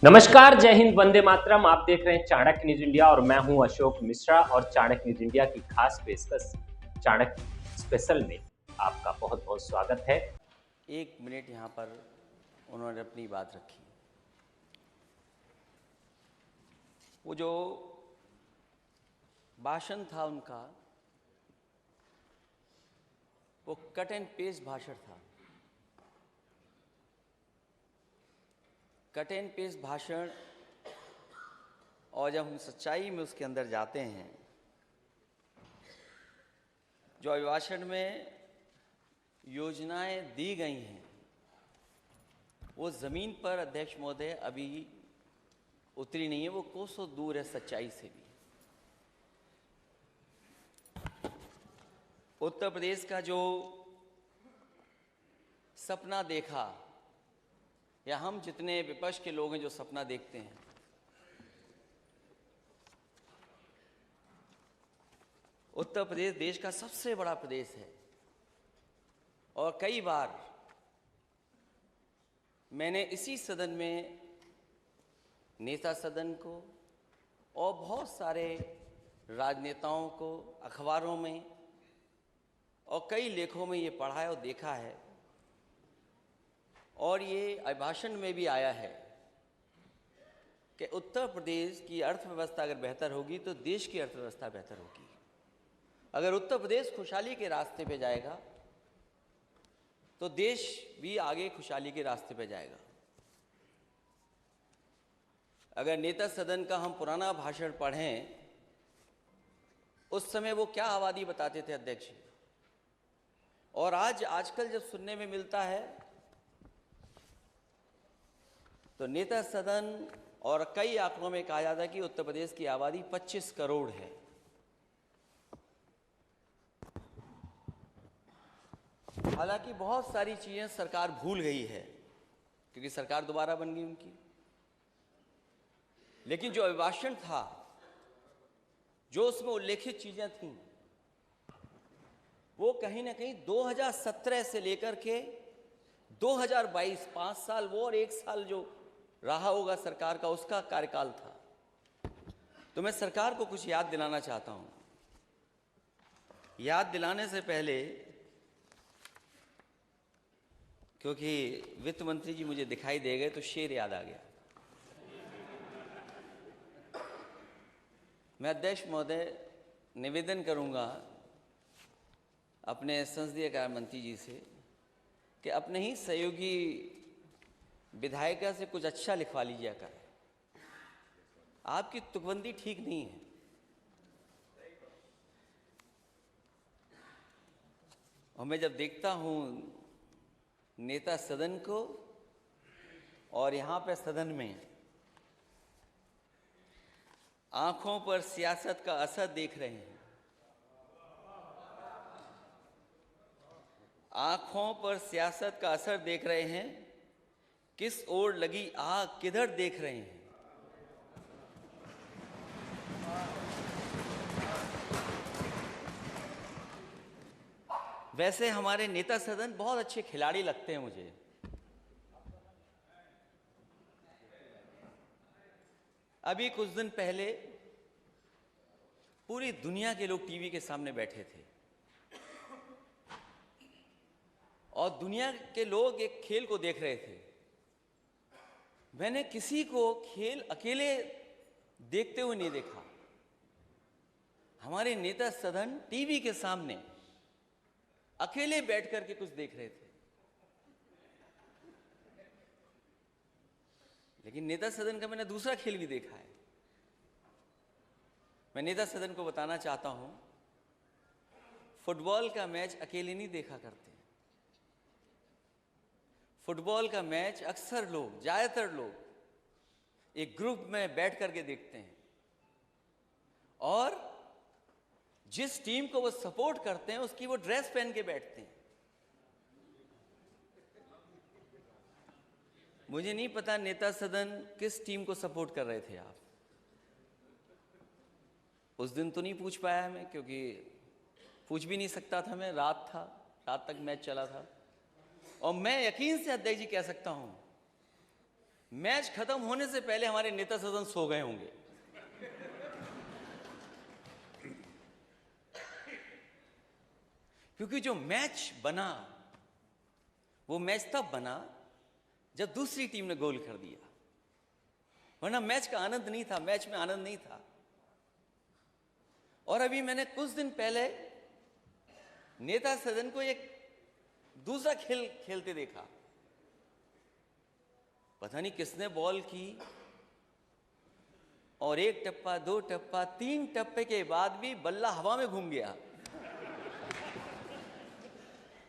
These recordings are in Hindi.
नमस्कार, जय हिंद, वंदे मातरम। आप देख रहे हैं चाणक्य न्यूज इंडिया और मैं हूं अशोक मिश्रा और चाणक्य न्यूज इंडिया की खास पेशकश चाणक्य स्पेशल में आपका बहुत बहुत स्वागत है। 1 मिनट यहाँ पर उन्होंने अपनी बात रखी। वो जो भाषण था उनका, वो कट एंड पेस्ट भाषण था। कट एंड पेस्ट भाषण, और जब हम सच्चाई में उसके अंदर जाते हैं, जो अभिभाषण में योजनाएं दी गई हैं वो ज़मीन पर अध्यक्ष महोदय अभी उतरी नहीं है, वो कोसों दूर है सच्चाई से भी। उत्तर प्रदेश का जो सपना देखा, या हम जितने विपक्ष के लोग हैं जो सपना देखते हैं, उत्तर प्रदेश देश का सबसे बड़ा प्रदेश है। और कई बार मैंने इसी सदन में नेता सदन को और बहुत सारे राजनेताओं को अखबारों में और कई लेखों में ये पढ़ा है और देखा है, और ये अभिभाषण में भी आया है कि उत्तर प्रदेश की अर्थव्यवस्था अगर बेहतर होगी तो देश की अर्थव्यवस्था बेहतर होगी। अगर उत्तर प्रदेश खुशहाली के रास्ते पे जाएगा तो देश भी आगे खुशहाली के रास्ते पे जाएगा। अगर नेता सदन का हम पुराना भाषण पढ़ें, उस समय वो क्या आबादी बताते थे अध्यक्ष, और आजकल जब सुनने में मिलता है तो नेता सदन और कई आंकड़ों में कहा जाता है कि उत्तर प्रदेश की आबादी 25 करोड़ है। हालांकि बहुत सारी चीजें सरकार भूल गई है क्योंकि सरकार दोबारा बन गई उनकी, लेकिन जो अभिभाषण था, जो उसमें उल्लेखित चीजें थीं, वो कहीं ना कहीं 2017 से लेकर के 2022 5 साल वो और 1 साल जो रहा होगा सरकार का, उसका कार्यकाल था। तो मैं सरकार को कुछ याद दिलाना चाहता हूं। याद दिलाने से पहले, क्योंकि वित्त मंत्री जी मुझे दिखाई दे गए तो शेर याद आ गया। मैं अध्यक्ष महोदय निवेदन करूंगा अपने संसदीय कार्य मंत्री जी से कि अपने ही सहयोगी विधायिका से कुछ अच्छा लिखवा लीजिए कर। आपकी तुकबंदी ठीक नहीं है। और मैं जब देखता हूं नेता सदन को और यहां पे सदन में आंखों पर सियासत का असर देख रहे हैं, आंखों पर सियासत का असर देख रहे हैं, किस ओर लगी आग किधर देख रहे हैं। वैसे हमारे नेता सदन बहुत अच्छे खिलाड़ी लगते हैं मुझे। अभी कुछ दिन पहले पूरी दुनिया के लोग टीवी के सामने बैठे थे और दुनिया के लोग एक खेल को देख रहे थे। मैंने किसी को खेल अकेले देखते हुए नहीं देखा। हमारे नेता सदन टीवी के सामने अकेले बैठ करके कुछ देख रहे थे। लेकिन नेता सदन का मैंने दूसरा खेल भी देखा है। मैं नेता सदन को बताना चाहता हूं, फुटबॉल का मैच अकेले नहीं देखा करते। फुटबॉल का मैच अक्सर लोग, ज्यादातर लोग एक ग्रुप में बैठ करके देखते हैं और जिस टीम को वो सपोर्ट करते हैं उसकी वो ड्रेस पहन के बैठते हैं। मुझे नहीं पता नेता सदन किस टीम को सपोर्ट कर रहे थे आप। उस दिन तो नहीं पूछ पाया मैं, क्योंकि पूछ भी नहीं सकता था मैं, रात था, रात तक मैच चला था। और मैं यकीन से अध्यक्ष जी कह सकता हूं, मैच खत्म होने से पहले हमारे नेता सदन सो गए होंगे। क्योंकि जो मैच बना वो मैच तब बना जब दूसरी टीम ने गोल कर दिया, वरना मैच का आनंद नहीं था, मैच में आनंद नहीं था। और अभी मैंने कुछ दिन पहले नेता सदन को एक दूसरा खेल खेलते देखा। पता नहीं किसने बॉल की और एक टप्पा, दो टप्पा, तीन टप्पे के बाद भी बल्ला हवा में घूम गया।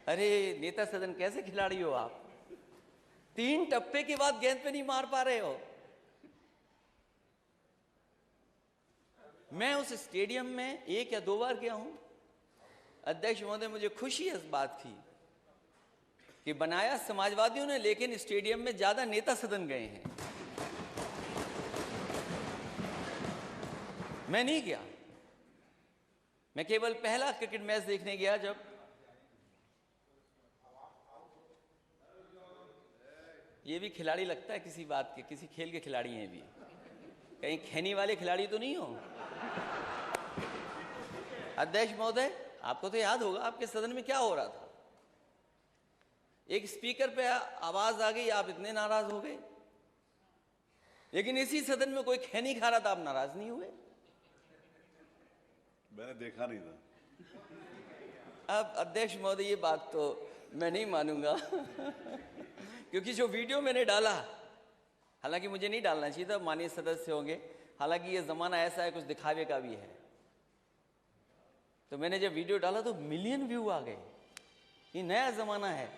अरे नेता सदन कैसे खिलाड़ी हो आप? तीन टप्पे के बाद गेंद पे नहीं मार पा रहे हो। मैं उस स्टेडियम में 1 या 2 बार गया हूं। अध्यक्ष महोदय, मुझे खुशी है इस बात की कि बनाया समाजवादियों ने, लेकिन स्टेडियम में ज्यादा नेता सदन गए हैं। मैं नहीं गया। मैं केवल पहला क्रिकेट मैच देखने गया जब ये भी खिलाड़ी लगता है किसी बात के, किसी खेल के खिलाड़ी हैं भी, कहीं खैनी वाले खिलाड़ी तो नहीं हो। अध्यक्ष महोदय, आपको तो याद होगा आपके सदन में क्या हो रहा था। एक स्पीकर पे आवाज आ गई, आप इतने नाराज हो गए, लेकिन इसी सदन में कोई खैनी खा रहा था, आप नाराज नहीं हुए। मैंने देखा नहीं था। अब अध्यक्ष महोदय, ये बात तो मैं नहीं मानूंगा क्योंकि जो वीडियो मैंने डाला, हालांकि मुझे नहीं डालना चाहिए था, माननीय सदस्य होंगे, हालांकि ये जमाना ऐसा है, कुछ दिखावे का भी है। तो मैंने जब वीडियो डाला तो मिलियन व्यू आ गए। ये नया जमाना है।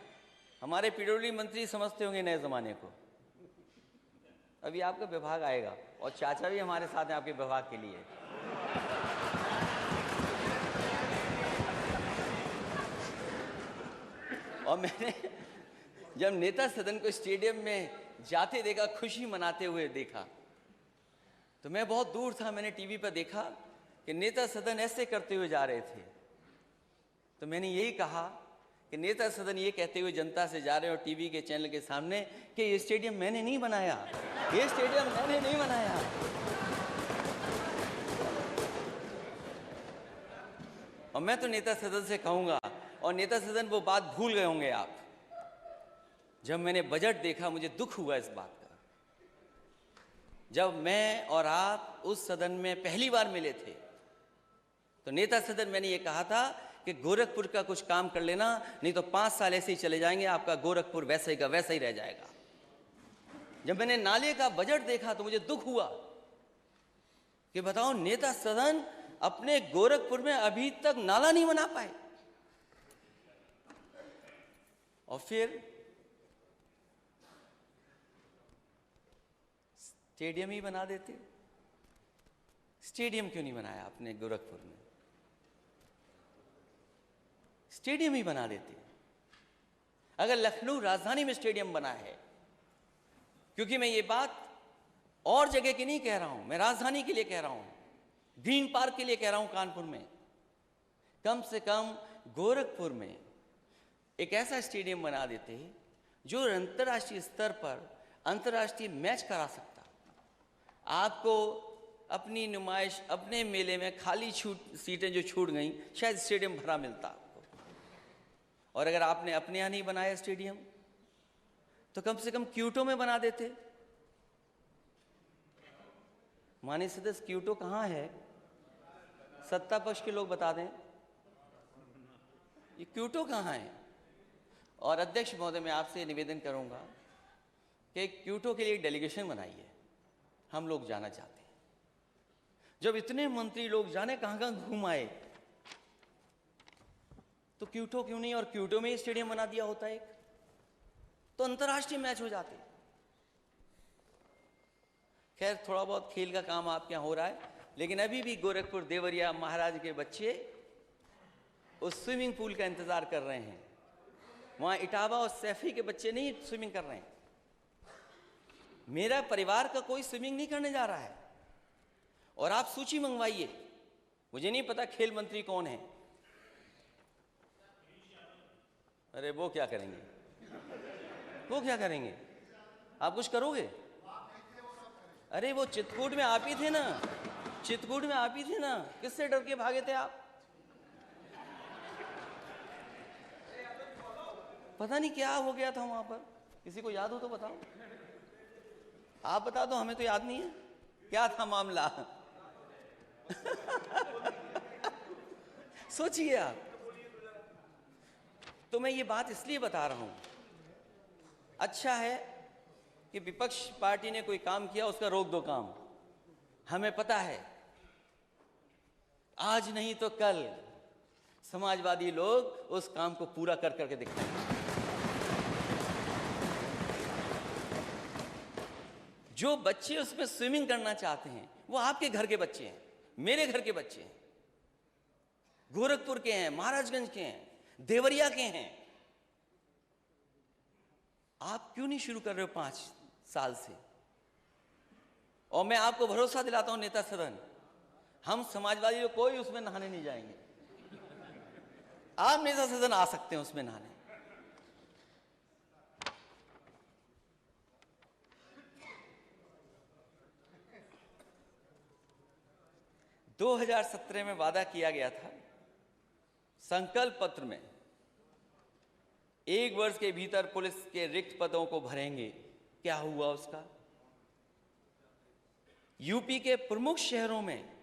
हमारे पेट्रोलियम मंत्री समझते होंगे नए जमाने को। अभी आपका विभाग आएगा और चाचा भी हमारे साथ हैं आपके विभाग के लिए। और मैंने जब नेता सदन को स्टेडियम में जाते देखा, खुशी मनाते हुए देखा, तो मैं बहुत दूर था, मैंने टीवी पर देखा कि नेता सदन ऐसे करते हुए जा रहे थे। तो मैंने यही कहा कि नेता सदन ये कहते हुए जनता से जा रहे हो टीवी के चैनल के सामने कि ये स्टेडियम मैंने नहीं बनाया, ये स्टेडियम मैंने नहीं बनाया। और मैं तो नेता सदन से कहूंगा, और नेता सदन वो बात भूल गए होंगे आप, जब मैंने बजट देखा मुझे दुख हुआ इस बात का। जब मैं और आप उस सदन में पहली बार मिले थे तो नेता सदन मैंने ये कहा था कि गोरखपुर का कुछ काम कर लेना, नहीं तो 5 साल ऐसे ही चले जाएंगे, आपका गोरखपुर वैसे ही का वैसा ही रह जाएगा। जब मैंने नाले का बजट देखा तो मुझे दुख हुआ कि बताओ, नेता सदन अपने गोरखपुर में अभी तक नाला नहीं बना पाए, और फिर स्टेडियम ही बना देते। स्टेडियम क्यों नहीं बनाया अपने गोरखपुर में? स्टेडियम ही बना देते। अगर लखनऊ राजधानी में स्टेडियम बना है, क्योंकि मैं ये बात और जगह की नहीं कह रहा हूं, मैं राजधानी के लिए कह रहा हूं, ग्रीन पार्क के लिए कह रहा हूं, कानपुर में, कम से कम गोरखपुर में एक ऐसा स्टेडियम बना देते जो अंतर्राष्ट्रीय स्तर पर अंतर्राष्ट्रीय मैच करा सकता। आपको अपनी नुमाइश, अपने मेले में खाली सीटें जो छूट गई, शायद स्टेडियम भरा मिलता आपको। और अगर आपने अपने यहाँ नहीं बनाया स्टेडियम तो कम से कम क्यूटो में बना देते। माननीय सदस्य, क्यूटो कहाँ है? सत्ता पक्ष के लोग बता दें, ये क्यूटो कहाँ है? और अध्यक्ष महोदय, मैं आपसे निवेदन करूंगा कि क्यूटो के लिए एक डेलीगेशन बनाइए, हम लोग जाना चाहते हैं। जब इतने मंत्री लोग जाने कहां कहां घूम आए, तो क्यूटो क्यों नहीं? और क्यूटो में ही स्टेडियम बना दिया होता एक, तो अंतर्राष्ट्रीय मैच हो जाते। खैर, थोड़ा बहुत खेल का काम आपके यहां हो रहा है, लेकिन अभी भी गोरखपुर देवरिया महाराज के बच्चे उस स्विमिंग पूल का इंतजार कर रहे हैं। वहां इटावा और सैफी के बच्चे नहीं स्विमिंग कर रहे हैं। मेरा परिवार का कोई स्विमिंग नहीं करने जा रहा है। और आप सूची मंगवाइए, मुझे नहीं पता खेल मंत्री कौन है। अरे वो क्या करेंगे? वो क्या करेंगे? आप कुछ करोगे? अरे वो चित्रकूट में आप ही थे ना, चित्रकूट में आप ही थे ना, किससे डर के भागे थे आप? पता नहीं क्या हो गया था वहां पर, किसी को याद हो तो बताओ। आप बता दो, हमें तो याद नहीं है क्या था मामला। सोचिए आप। तो मैं ये बात इसलिए बता रहा हूं, अच्छा है कि विपक्ष पार्टी ने कोई काम किया, उसका रोक दो काम। हमें पता है आज नहीं तो कल समाजवादी लोग उस काम को पूरा कर करके दिखाएंगे। जो बच्चे उसमें स्विमिंग करना चाहते हैं वो आपके घर के बच्चे हैं, मेरे घर के बच्चे हैं, गोरखपुर के हैं, महाराजगंज के हैं, देवरिया के हैं। आप क्यों नहीं शुरू कर रहे हो 5 साल से? और मैं आपको भरोसा दिलाता हूं नेता सदन, हम समाजवादी लोग कोई उसमें नहाने नहीं जाएंगे। आप नेता सदन आ सकते हैं उसमें नहाने। दो 2017 में वादा किया गया था, संकल्प पत्र में 1 वर्ष के भीतर पुलिस के रिक्त पदों को भरेंगे। क्या हुआ उसका? यूपी के प्रमुख शहरों में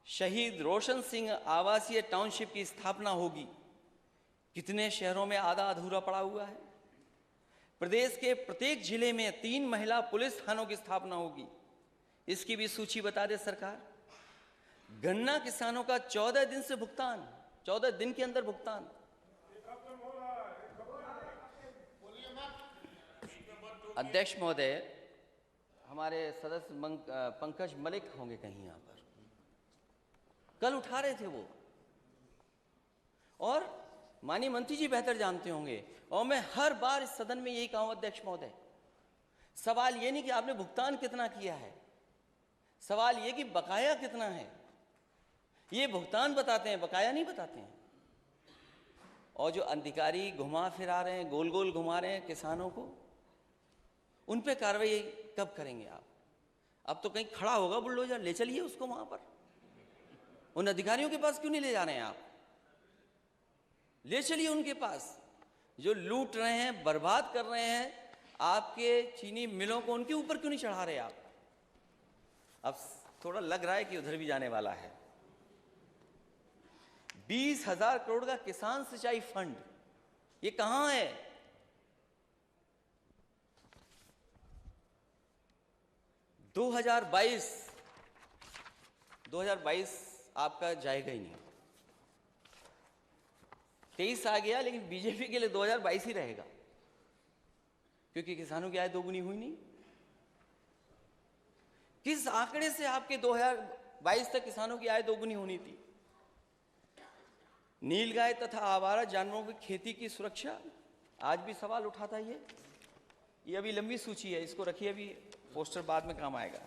शहीद रोशन सिंह आवासीय टाउनशिप की स्थापना होगी। कितने शहरों में आधा अधूरा पड़ा हुआ है? प्रदेश के प्रत्येक जिले में 3 महिला पुलिस थानों की स्थापना होगी। इसकी भी सूची बता दे सरकार। गन्ना किसानों का 14 दिन से भुगतान, 14 दिन के अंदर भुगतान। अध्यक्ष महोदय, हमारे सदस्य पंकज मलिक होंगे कहीं यहां पर, कल उठा रहे थे वो, और माननीय मंत्री जी बेहतर जानते होंगे, और मैं हर बार इस सदन में यही कहूं अध्यक्ष महोदय, सवाल ये नहीं कि आपने भुगतान कितना किया है, सवाल ये कि बकाया कितना है। ये भुगतान बताते हैं, बकाया नहीं बताते हैं। और जो अधिकारी घुमा फिरा रहे हैं, गोल गोल घुमा रहे हैं किसानों को, उन पे कार्रवाई कब करेंगे आप? अब तो कहीं खड़ा होगा बुलडोजर, ले चलिए उसको वहां पर। उन अधिकारियों के पास क्यों नहीं ले जा रहे हैं आप? ले चलिए उनके पास, जो लूट रहे हैं, बर्बाद कर रहे हैं आपके चीनी मिलों को, उनके ऊपर क्यों नहीं चढ़ा रहे आप? अब थोड़ा लग रहा है कि उधर भी जाने वाला है। 20,000 करोड़ का किसान सिंचाई फंड, ये कहां है? दो 2022 आपका जाएगा ही नहीं। 23 आ गया, लेकिन बीजेपी के लिए 2022 ही रहेगा, क्योंकि किसानों की आय दोगुनी हुई नहीं। किस आंकड़े से आपके 2022 तक किसानों की आय दोगुनी होनी थी? नीलगाय तथा आवारा जानवरों की खेती की सुरक्षा, आज भी सवाल उठाता है ये अभी लंबी सूची है, इसको रखिए, अभी पोस्टर बाद में काम आएगा।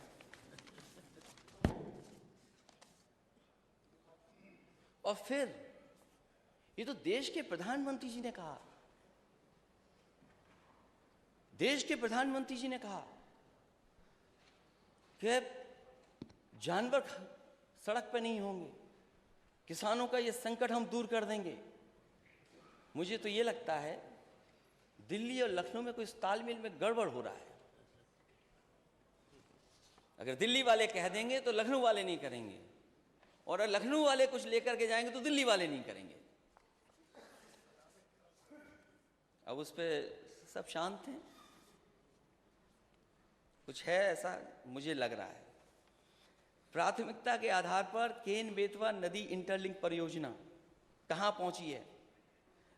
और फिर ये तो देश के प्रधानमंत्री जी ने कहा, देश के प्रधानमंत्री जी ने कहा कि जानवर सड़क पर नहीं होंगे, किसानों का ये संकट हम दूर कर देंगे। मुझे तो ये लगता है दिल्ली और लखनऊ में कोई तालमेल में गड़बड़ हो रहा है। अगर दिल्ली वाले कह देंगे तो लखनऊ वाले नहीं करेंगे, और अगर लखनऊ वाले कुछ लेकर के जाएंगे तो दिल्ली वाले नहीं करेंगे। अब उस पर सब शांत हैं। कुछ है ऐसा मुझे लग रहा है। प्राथमिकता के आधार पर केन बेतवा नदी इंटरलिंक परियोजना कहां पहुंची है?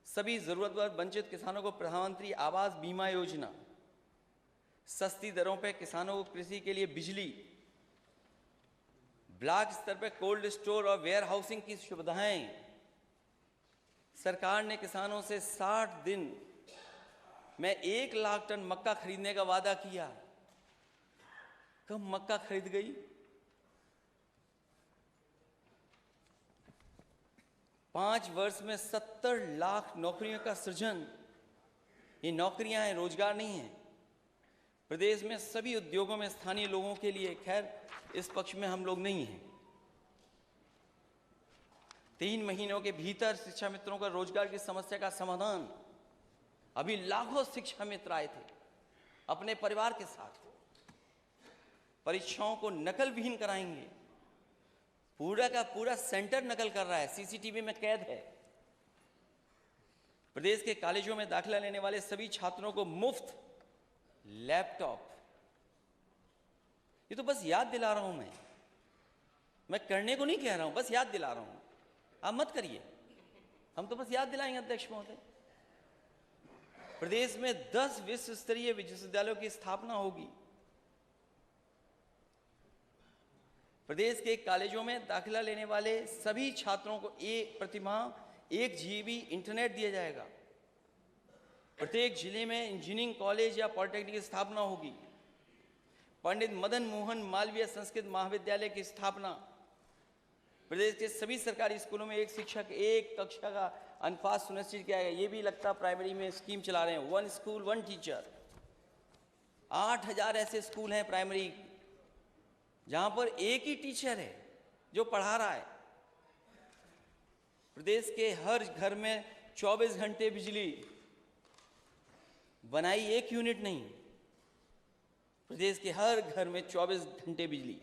सभी जरूरतमंद वंचित किसानों को प्रधानमंत्री आवास बीमा योजना, सस्ती दरों पर किसानों को कृषि के लिए बिजली, ब्लॉक स्तर पर कोल्ड स्टोर और वेयर हाउसिंग की सुविधाएं। सरकार ने किसानों से 60 दिन में 1 लाख टन मक्का खरीदने का वादा किया। कब मक्का खरीद गई? 5 वर्ष में 70 लाख नौकरियों का सृजन। ये नौकरियां हैं, रोजगार नहीं है। प्रदेश में सभी उद्योगों में स्थानीय लोगों के लिए, खैर इस पक्ष में हम लोग नहीं हैं। 3 महीनों के भीतर शिक्षा मित्रों का रोजगार की समस्या का समाधान। अभी लाखों शिक्षा मित्र आए थे अपने परिवार के साथ, परीक्षाओं को नकल विहीन कराएंगे। पूरा का पूरा सेंटर नकल कर रहा है, सीसीटीवी में कैद है। प्रदेश के कॉलेजों में दाखिला लेने वाले सभी छात्रों को मुफ्त लैपटॉप। ये तो बस याद दिला रहा हूं मैं करने को नहीं कह रहा हूं, बस याद दिला रहा हूं। आप मत करिए, हम तो बस याद दिलाएंगे अध्यक्ष महोदय। प्रदेश में 10 विश्व स्तरीय विश्वविद्यालयों की स्थापना होगी। प्रदेश के कॉलेजों में दाखिला लेने वाले सभी छात्रों को प्रतिमाह 1 GB इंटरनेट दिया जाएगा। प्रत्येक जिले में इंजीनियरिंग कॉलेज या पॉलिटेक्निक की स्थापना होगी। पंडित मदन मोहन मालवीय संस्कृत महाविद्यालय की स्थापना। प्रदेश के सभी सरकारी स्कूलों में एक शिक्षक 1 कक्षा का अनुपात सुनिश्चित किया गया। ये भी लगता प्राइमरी में स्कीम चला रहे हैं, 1 स्कूल 1 टीचर। 8000 ऐसे स्कूल हैं प्राइमरी जहां पर एक ही टीचर है जो पढ़ा रहा है। प्रदेश के हर घर में 24 घंटे बिजली बनाई, 1 यूनिट नहीं, प्रदेश के हर घर में 24 घंटे बिजली।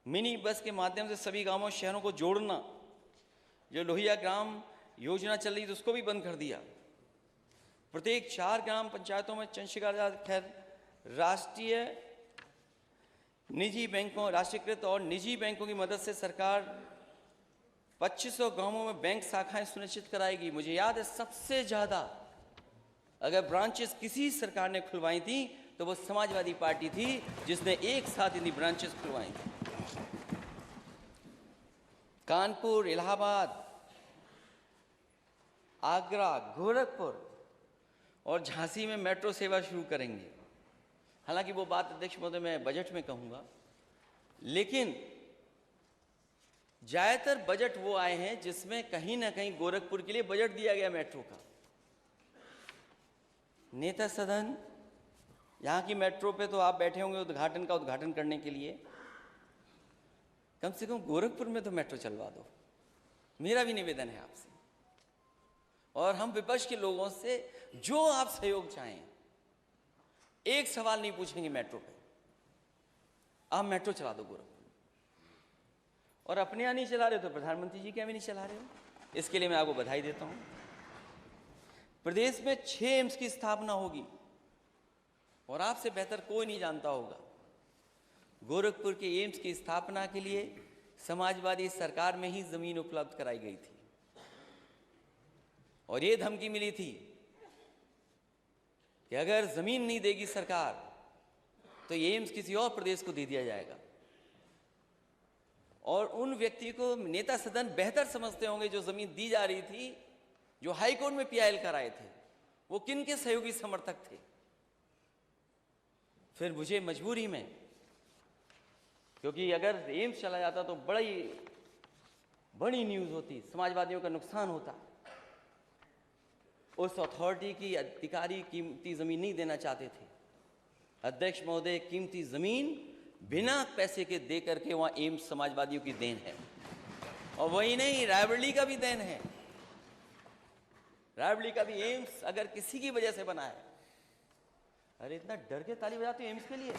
मिनी बस के माध्यम से सभी गांवों शहरों को जोड़ना। जो लोहिया ग्राम योजना चल रही थी उसको भी बंद कर दिया। प्रत्येक 4 ग्राम पंचायतों में चंद्रशेखर, खैर राष्ट्रीय निजी बैंकों, राष्ट्रीयकृत और निजी बैंकों की मदद से सरकार 2500 गांवों में बैंक शाखाएं सुनिश्चित कराएगी। मुझे याद है सबसे ज्यादा अगर ब्रांचेस किसी सरकार ने खुलवाई थी तो वो समाजवादी पार्टी थी, जिसने एक साथ इतनी ब्रांचेस खुलवाई थी। कानपुर, इलाहाबाद, आगरा, गोरखपुर और झांसी में मेट्रो सेवा शुरू करेंगे। हालांकि वो बात अध्यक्ष महोदय मैं बजट में कहूंगा, लेकिन ज्यादातर बजट वो आए हैं जिसमें कहीं ना कहीं गोरखपुर के लिए बजट दिया गया मेट्रो का। नेता सदन, यहां की मेट्रो पे तो आप बैठे होंगे उद्घाटन करने के लिए, कम से कम गोरखपुर में तो मेट्रो चलवा दो, मेरा भी निवेदन है आपसे। और हम विपक्ष के लोगों से जो आप सहयोग चाहें, एक सवाल नहीं पूछेंगे मेट्रो पे, आप मेट्रो चला दो गोरखपुर। और अपने यहाँ नहीं चला रहे तो प्रधानमंत्री जी क्या भी नहीं चला रहे हो, इसके लिए मैं आपको बधाई देता हूं। प्रदेश में 6 एम्स की स्थापना होगी और आपसे बेहतर कोई नहीं जानता होगा। गोरखपुर के एम्स की स्थापना के लिए समाजवादी सरकार में ही जमीन उपलब्ध कराई गई थी और ये धमकी मिली थी कि अगर जमीन नहीं देगी सरकार तो ये एम्स किसी और प्रदेश को दे दिया जाएगा। और उन व्यक्ति को नेता सदन बेहतर समझते होंगे जो जमीन दी जा रही थी, जो हाई कोर्ट में पीआईएल कराए थे, वो किन के सहयोगी समर्थक थे। फिर मुझे मजबूरी में, क्योंकि अगर एम्स चला जाता तो बड़ी न्यूज होती, समाजवादियों का नुकसान होता। उस अथॉरिटी की अधिकारी कीमती जमीन नहीं देना चाहते थे। अध्यक्ष महोदय, कीमती जमीन बिना पैसे के दे करके वहां एम्स समाजवादियों की देन है। और वही नहीं, रायबरेली का भी देन है। रायबरेली का भी एम्स अगर किसी की वजह से बना है, अरे इतना डर के ताली बजाते हो एम्स के लिए।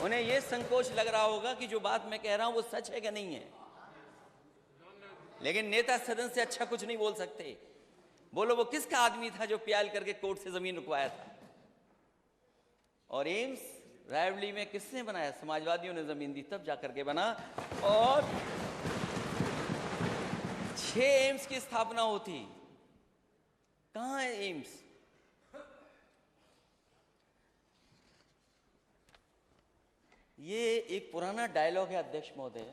उन्हें यह संकोच लग रहा होगा कि जो बात मैं कह रहा हूं वो सच है कि नहीं है, लेकिन नेता सदन से अच्छा कुछ नहीं बोल सकते। बोलो वो किसका आदमी था जो पीआईएल करके कोर्ट से जमीन रुकवाया था। और एम्स रायबरेली में किसने बनाया? समाजवादियों ने जमीन दी तब जाकर के बना। और 6 एम्स की स्थापना होती, कहां है एम्स? ये एक पुराना डायलॉग है अध्यक्ष महोदय।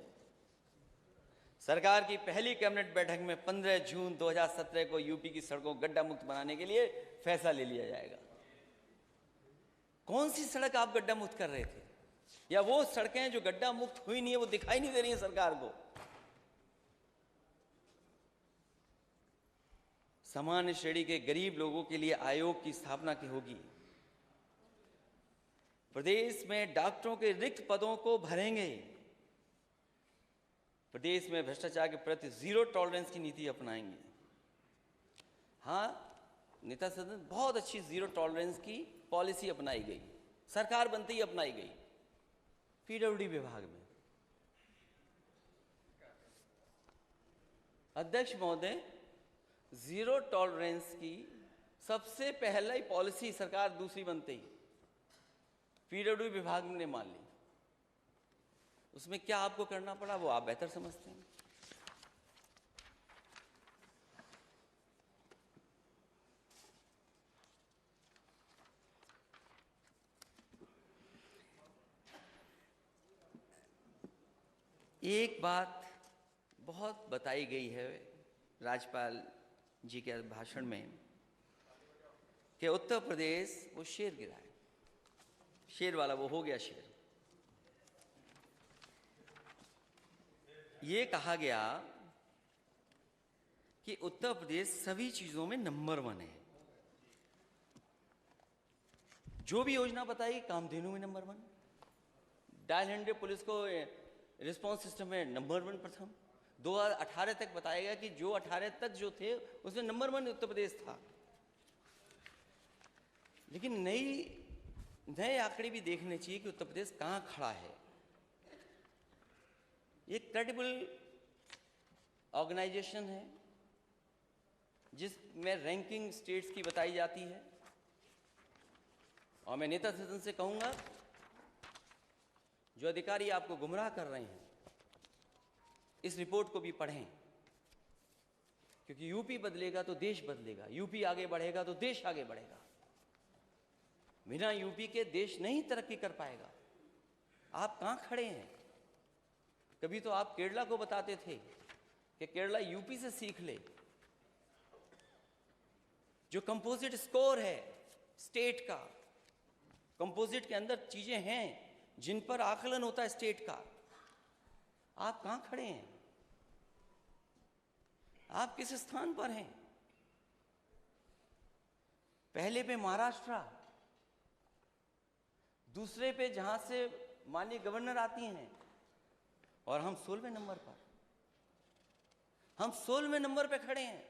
सरकार की पहली कैबिनेट बैठक में 15 जून 2017 को यूपी की सड़कों को गड्ढा मुक्त बनाने के लिए फैसला ले लिया जाएगा। कौन सी सड़क आप गड्ढा मुक्त कर रहे थे? या वो सड़कें जो गड्ढा मुक्त हुई नहीं है वो दिखाई नहीं दे रही है सरकार को? सामान्य श्रेणी के गरीब लोगों के लिए आयोग की स्थापना की होगी। प्रदेश में डॉक्टरों के रिक्त पदों को भरेंगे। प्रदेश में भ्रष्टाचार के प्रति जीरो टॉलरेंस की नीति अपनाएंगे। हाँ, नेता सदन बहुत अच्छी जीरो टॉलरेंस की पॉलिसी अपनाई गई, सरकार बनते ही अपनाई गई पीडब्ल्यूडी विभाग में। अध्यक्ष महोदय, जीरो टॉलरेंस की सबसे पहला ही पॉलिसी सरकार दूसरी बनते ही पीडब्ल्यूडी विभाग ने मान ली। उसमें क्या आपको करना पड़ा वो आप बेहतर समझते हैं। एक बात बहुत बताई गई है राज्यपाल जी के भाषण में कि उत्तर प्रदेश वो शेर गिरा है, शेर वाला वो हो गया शेर। ये कहा गया कि उत्तर प्रदेश सभी चीजों में नंबर 1 है। जो भी योजना बताई, कामधेनु में नंबर 1, डायल 100 पुलिस को रिस्पांस सिस्टम में नंबर 1 प्रथम। 2018 तक बताया गया कि जो 18 तक जो थे उसमें नंबर 1 उत्तर प्रदेश था। लेकिन नए आंकड़े भी देखने चाहिए कि उत्तर प्रदेश कहां खड़ा है। एक क्रेडिबल ऑर्गेनाइजेशन है जिसमें रैंकिंग स्टेट्स की बताई जाती है। और मैं नेता सदन से कहूंगा, जो अधिकारी आपको गुमराह कर रहे हैं, इस रिपोर्ट को भी पढ़ें, क्योंकि यूपी बदलेगा तो देश बदलेगा, यूपी आगे बढ़ेगा तो देश आगे बढ़ेगा। बिना यूपी के देश नहीं तरक्की कर पाएगा। आप कहां खड़े हैं? कभी तो आप केरला को बताते थे कि केरला यूपी से सीख ले। जो कंपोजिट स्कोर है स्टेट का, कंपोजिट के अंदर चीजें हैं जिन पर आकलन होता है स्टेट का। आप कहां खड़े हैं? आप किस स्थान पर हैं? पहले पे महाराष्ट्र, दूसरे पे जहां से माननीय गवर्नर आती हैं, और हम 16वें नंबर पर, हम 16वें नंबर पे खड़े हैं।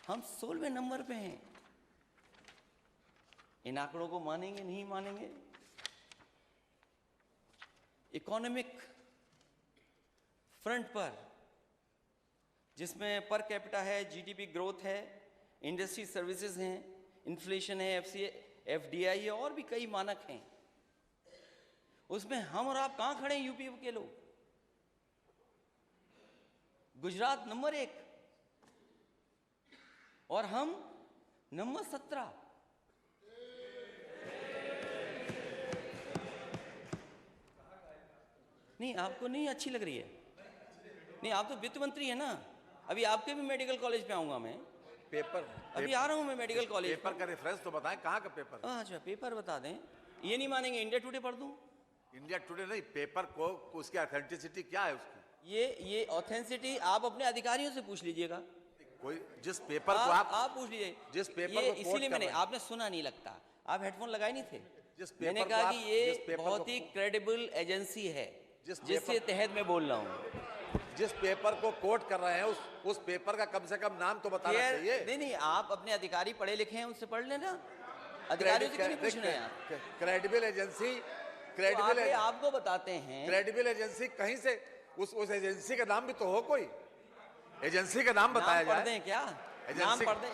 हम 16वें नंबर पे हैं। इन आंकड़ों को मानेंगे नहीं मानेंगे? इकोनॉमिक फ्रंट पर, जिसमें पर कैपिटा है, जीडीपी ग्रोथ है, इंडस्ट्री सर्विसेज हैं, इन्फ्लेशन है, एफडीआई है, और भी कई मानक हैं, उसमें हम और आप कहां खड़े हैं? यूपी के लोग। गुजरात नंबर 1 और हम नंबर 17। नहीं, आपको नहीं अच्छी लग रही है? नहीं, आप तो वित्त मंत्री है ना। अभी आपके भी मेडिकल कॉलेज पे आऊंगा मैं। अभी आ रहा हूं मैं मेडिकल कॉलेज। पेपर का रेफरेंस तो बताएं, कहाँ का पेपर? अच्छा, पेपर बता दें। ये नहीं मानेंगे, इंडिया टुडे पढ़ दूं? इंडिया टुडे नहीं, पेपर को उसकी ऑथेंटिसिटी क्या है उसकी? ये ऑथेंटिसिटी आप अपने अधिकारियों से पूछ लीजिएगा। कोई जिस पेपर को आप पूछ लीजिए। जिस पेपर ये को इसीलिए मैंने, आपने सुना नहीं लगता, आप हेडफोन लगाए नहीं थे। मैंने पेपर कहा कि ये बहुत ही क्रेडिबल एजेंसी है जिसके तहत मैं बोल रहा हूँ। जिस पेपर को कोट कर रहे हैं उस पेपर का कम से कम नाम तो बताना चाहिए। नहीं, आप अपने अधिकारी पढ़े लिखे हैं, उनसे पढ़ लेना। अधिकारियों से क्यों नहीं पूछ रहे हैं आप? क्रेडिबल एजेंसी, आपको बताते हैं। क्रेडिबल एजेंसी कहीं से उस एजेंसी का नाम भी तो हो, कोई एजेंसी का नाम बताया जाए। पढ़ दें क्या? नाम पढ़ दें,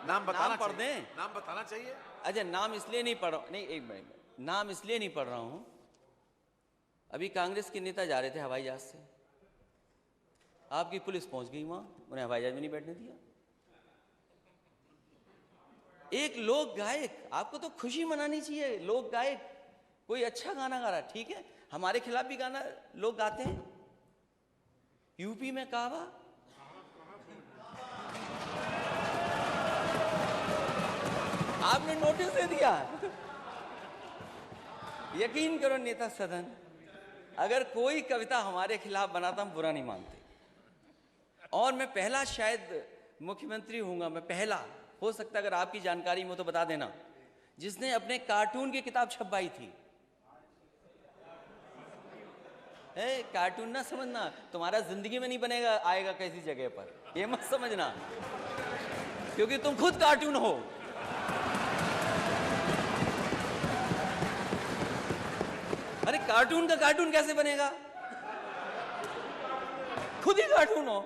नाम बताना पढ़ दें, नाम बताना चाहिए। अच्छा, नाम इसलिए नहीं पढ़ रहा, नहीं एक मिनट, नाम इसलिए नहीं पढ़ रहा हूं, अभी कांग्रेस के नेता जा रहे थे हवाई जहाज से, आपकी पुलिस पहुंच गई वहां, उन्हें हवाई जहाज में नहीं बैठने दिया। एक लोक गायक, आपको तो खुशी मनानी चाहिए। लोक गायक कोई अच्छा गाना गा रहा, ठीक है, हमारे खिलाफ भी गाना लोग गाते हैं। यूपी में कहवा, आपने नोटिस दे दिया। यकीन करो नेता सदन, अगर कोई कविता हमारे खिलाफ बनाता हम बुरा नहीं मानते। और मैं पहला शायद मुख्यमंत्री हूँगा, मैं पहला, हो सकता है अगर आपकी जानकारी में हो तो बता देना, जिसने अपने कार्टून की किताब छपवाई थी। कार्टून ना समझना, तुम्हारा जिंदगी में नहीं बनेगा, आएगा कैसी जगह पर, ये मत समझना, क्योंकि तुम खुद कार्टून हो। अरे कार्टून का कार्टून कैसे बनेगा, खुद ही कार्टून हो।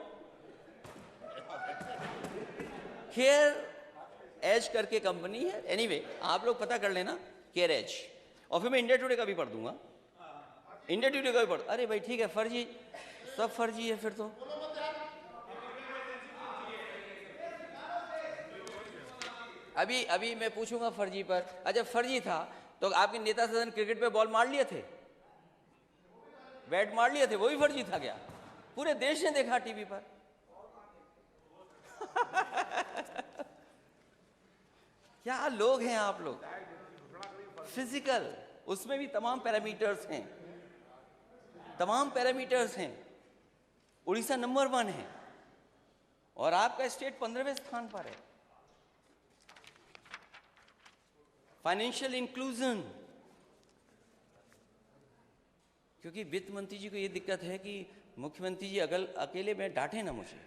केयर एज करके कंपनी है, एनीवे आप लोग पता कर लेना, केयर एज। और फिर मैं इंडिया टुडे का भी पढ़ दूंगा, इंडिया टुडे का भी पढ़। अरे भाई ठीक है, फर्जी, सब फर्जी है फिर तो। अभी मैं पूछूंगा फर्जी पर। अच्छा फर्जी था तो आपके नेता सदन क्रिकेट पे बॉल मार लिए थे, बैट मार लिए थे, वो भी फर्जी था क्या? पूरे देश ने देखा टीवी पर। क्या लोग हैं आप लोग। फिजिकल, उसमें भी तमाम पैरामीटर्स हैं, तमाम पैरामीटर्स हैं। उड़ीसा नंबर 1 है और आपका स्टेट 15वें स्थान पर है। फाइनेंशियल इंक्लूजन, क्योंकि वित्त मंत्री जी को यह दिक्कत है कि मुख्यमंत्री जी अकेले में डांटे ना मुझे।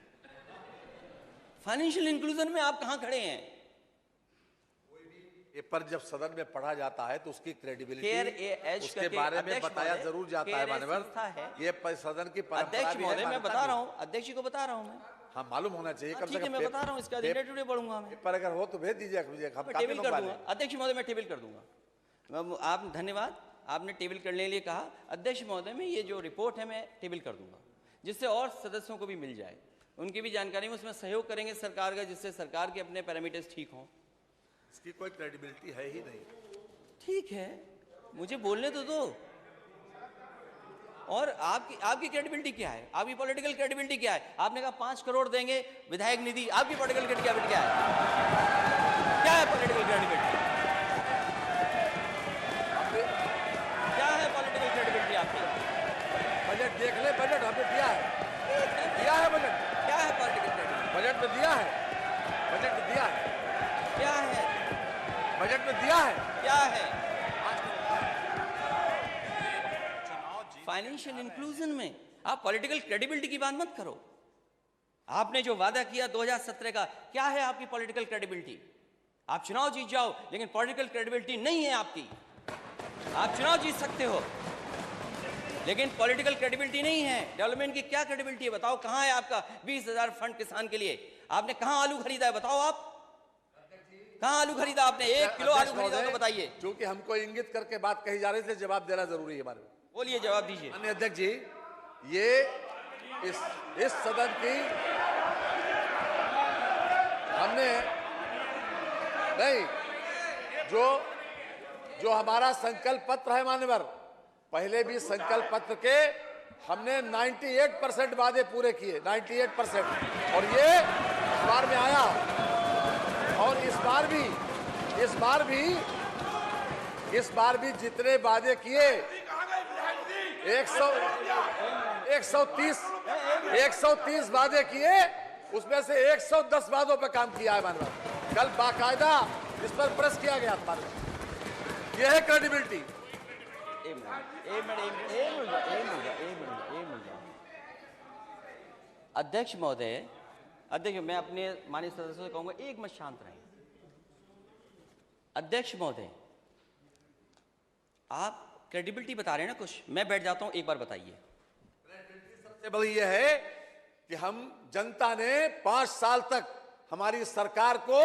फाइनेंशियल इंक्लूजन में आप कहां खड़े हैं? ये पर जब सदन में पढ़ा जाता है तो उसकी क्रेडिबिलिटी, उसके बारे में बताया जरूर जाता है मानवर। ये सदन की परंपरा अध्यक्ष महोदय मैं बता रहा हूँ, अध्यक्ष जी को बता रहा हूँ मैं। हाँ मालूम होना चाहिए, कम से कम मैं बता रहा हूँ, इसका इंडिया टुडे पढ़ूंगा मैं। पर अगर हो तो भेज दीजिए, हम टेबल कर दूंगा। अध्यक्ष महोदय मैं टेबल कर दूंगा। आप धन्यवाद, आपने टेबल करने के लिए कहा। अध्यक्ष महोदय में ये जो रिपोर्ट है मैं टेबल कर दूंगा, जिससे और सदस्यों को भी मिल जाए, उनकी भी जानकारी में उसमें सहयोग करेंगे सरकार का, जिससे सरकार के अपने पैरामीटर्स ठीक हों। इसकी कोई क्रेडिबिलिटी है ही नहीं। ठीक है, मुझे बोलने तो दो। और आपकी क्रेडिबिलिटी क्या है? आपकी पॉलिटिकल क्रेडिबिलिटी क्या है? आपने कहा 5 करोड़ देंगे विधायक निधि, आपकी पॉलिटिकल क्रेडिबिलिटी क्या है? क्या है पॉलिटिकल क्रेडिबिलिटी? क्या है पॉलिटिकल क्रेडिबिलिटी आपकी? बजट देख ले, बजट हमने दिया है, बजट। क्या है पॉलिटिकल क्रेडिबिलिटी? बजट में दिया है, बजट में दिया है। क्या है बजट में दिया है? क्या है? फाइनेंशियल इंक्लूजन में आप पॉलिटिकल क्रेडिबिलिटी की बात मत करो। आपने जो वादा किया 2017 का, क्या है आपकी पॉलिटिकल क्रेडिबिलिटी? आप चुनाव जीत जाओ, लेकिन पॉलिटिकल क्रेडिबिलिटी नहीं है आपकी। आप चुनाव जीत सकते हो, लेकिन पॉलिटिकल क्रेडिबिलिटी नहीं है। डेवलपमेंट की क्या क्रेडिबिलिटी है बताओ? कहां है आपका 20,000 फंड किसान के लिए? आपने कहां आलू खरीदा है बताओ? आप कहां आलू खरीदा आपने? 1 किलो आलू खरीदा तो बताइए। क्योंकि हमको इंगित करके बात कही जा रही है, जवाब देना जरूरी है हमारे। बोलिए, जवाब दीजिए। माननीय अध्यक्ष जी, ये इस सदन की हमने नहीं, जो हमारा संकल्प पत्र है मान्यवर, पहले भी संकल्प पत्र के हमने 98% वादे पूरे किए, 98%। और ये इस बार में आया, और इस बार भी जितने वादे किए 130 वादे किए, उसमें से 110 वादों पर काम किया है माननीय। कल बाकायदा इस पर प्रेस किया गया था। यह है क्रेडिबिलिटी। अध्यक्ष महोदय, अध्यक्ष मैं अपने माननीय सदस्यों से कहूंगा एक मिनट शांत रहें। अध्यक्ष महोदय, आप क्रेडिबिलिटी बता रहे हैं ना कुछ, मैं बैठ जाता हूं, एक बार बताइए। सबसे बड़ी यह है कि हम जनता ने 5 साल तक हमारी सरकार को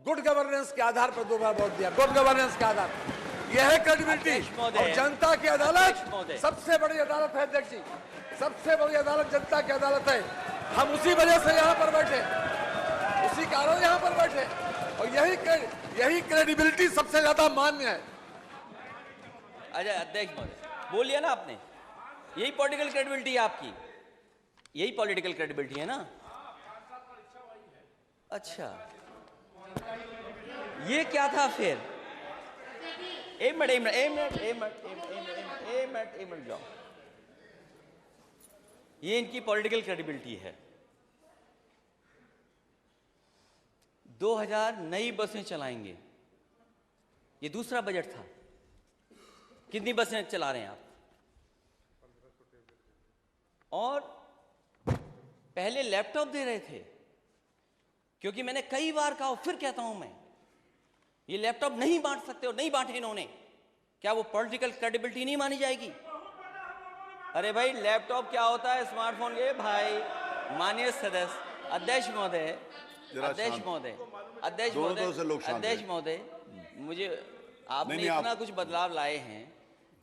गुड गवर्नेंस के आधार पर 2 बार वोट दिया, गुड गवर्नेंस के आधार पर। यह है क्रेडिबिलिटी। और जनता की अदालत सबसे बड़ी अदालत है अध्यक्ष जी, सबसे बड़ी अदालत जनता की अदालत है। हम उसी वजह से यहाँ पर बैठे, उसी कारण यहाँ पर बैठे, और यही क्रेडिबिलिटी सबसे ज्यादा मान्य है। अच्छा अध्यक्ष महोदय बोलिए ना, आपने यही पॉलिटिकल क्रेडिबिलिटी है आपकी, यही पॉलिटिकल क्रेडिबिलिटी है ना? अच्छा ये क्या था फिर? एक मिनट जाओ, ये इनकी पॉलिटिकल क्रेडिबिलिटी है। 2000 नई बसें चलाएंगे, ये दूसरा बजट था। कितनी बसें चला रहे हैं आप? और पहले लैपटॉप दे रहे थे, क्योंकि मैंने कई बार कहा, फिर कहता हूं मैं, ये लैपटॉप नहीं बांट सकते और नहीं बांटे इन्होंने। क्या वो पॉलिटिकल क्रेडिबिलिटी नहीं मानी जाएगी? अरे भाई, लैपटॉप क्या होता है स्मार्टफोन के? भाई माननीय सदस्य, अध्यक्ष महोदय, मुझे आपने इतना कुछ बदलाव लाए हैं,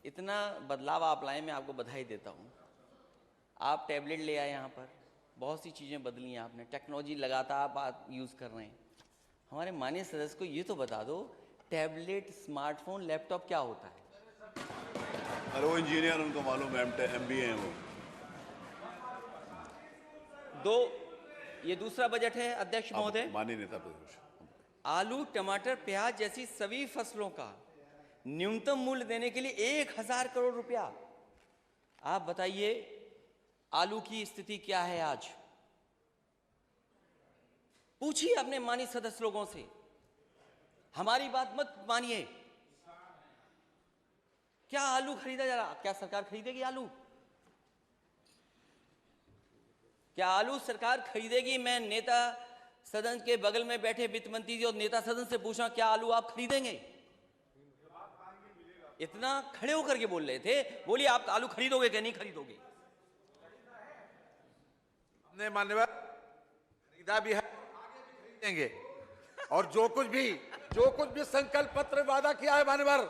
इतना बदलाव आप लाए, मैं आपको बधाई देता हूं। आप टैबलेट ले आए यहाँ पर, बहुत सी चीज़ें बदली हैं आपने, टेक्नोलॉजी लगातार आप यूज़ कर रहे हैं। हमारे माननीय सदस्य को ये तो बता दो, टैबलेट, स्मार्टफोन, लैपटॉप क्या होता है? अरे वो इंजीनियर, उनको मालूम है, MBA हैं वो। ये दूसरा बजट है अध्यक्ष महोदय। माननीय नेता प्रतिपक्ष, आलू, टमाटर, प्याज जैसी सभी फसलों का न्यूनतम मूल्य देने के लिए 1000 करोड़ रुपया। आप बताइए, आलू की स्थिति क्या है आज? पूछिए अपने माननीय सदस्य लोगों से, हमारी बात मत मानिए। क्या आलू खरीदा जा रहा? क्या सरकार खरीदेगी आलू? क्या आलू सरकार खरीदेगी? मैं नेता सदन के बगल में बैठे वित्त मंत्री जी और नेता सदन से पूछा, क्या आलू आप खरीदेंगे? इतना खड़े होकर के बोल रहे थे, बोलिए आप आलू खरीदोगे कि नहीं खरीदोगे? हमने मान्यवर खरीदा भी है, आगे भी खरीदेंगे। और जो कुछ भी संकल्प पत्र वादा किया है मान्यवर,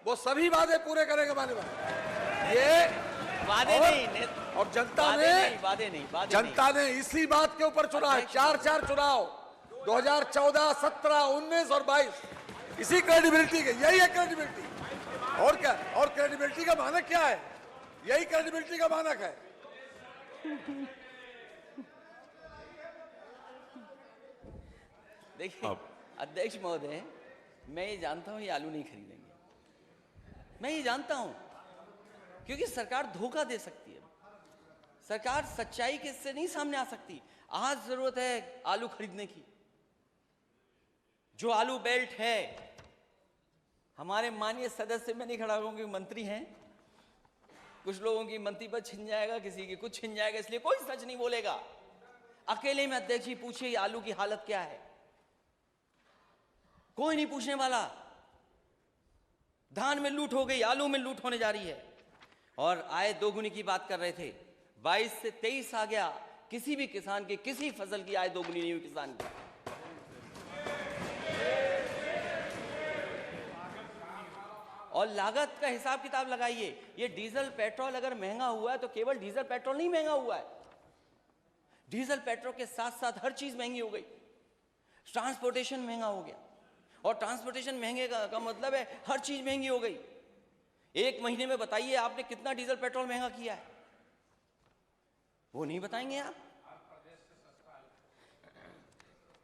वो सभी वादे पूरे करेंगे मान्यवर। ये वादे नहीं, और जनता ने इसी बात के ऊपर चुना है। 4 चुनाव 2014, 17, 19 और 22, इसी क्रेडिबिलिटी के, यही है क्रेडिबिलिटी। और क्या? और क्रेडिबिलिटी का मानक क्या है? यही क्रेडिबिलिटी का मानक है। देखिए अध्यक्ष महोदय, मैं ये जानता हूं ये आलू नहीं खरीदेंगे, मैं ये जानता हूं, क्योंकि सरकार धोखा दे सकती है, सरकार सच्चाई के से नहीं सामने आ सकती। आज जरूरत है आलू खरीदने की। जो आलू बेल्ट है, हमारे माननीय सदस्य, मैं नहीं खड़ा होंगे, मंत्री हैं, कुछ लोगों की मंत्री पद छिन जाएगा, किसी की कुछ छिन जाएगा, इसलिए कोई सच नहीं बोलेगा। अकेले में अध्यक्ष जी पूछिए आलू की हालत क्या है, कोई नहीं पूछने वाला। धान में लूट हो गई, आलू में लूट होने जा रही है। और आय दोगुनी की बात कर रहे थे, 22 से 23 आ गया, किसी भी किसान के किसी फसल की आय दोगुनी नहीं हुई किसान की। और लागत का हिसाब किताब लगाइए, ये डीजल पेट्रोल अगर महंगा हुआ है तो केवल डीजल पेट्रोल नहीं महंगा हुआ है, डीजल पेट्रोल के साथ साथ हर चीज महंगी हो गई। ट्रांसपोर्टेशन महंगा हो गया, और ट्रांसपोर्टेशन महंगे का मतलब है हर चीज महंगी हो गई। एक महीने में बताइए आपने कितना डीजल पेट्रोल महंगा किया है? वो नहीं बताएंगे आप।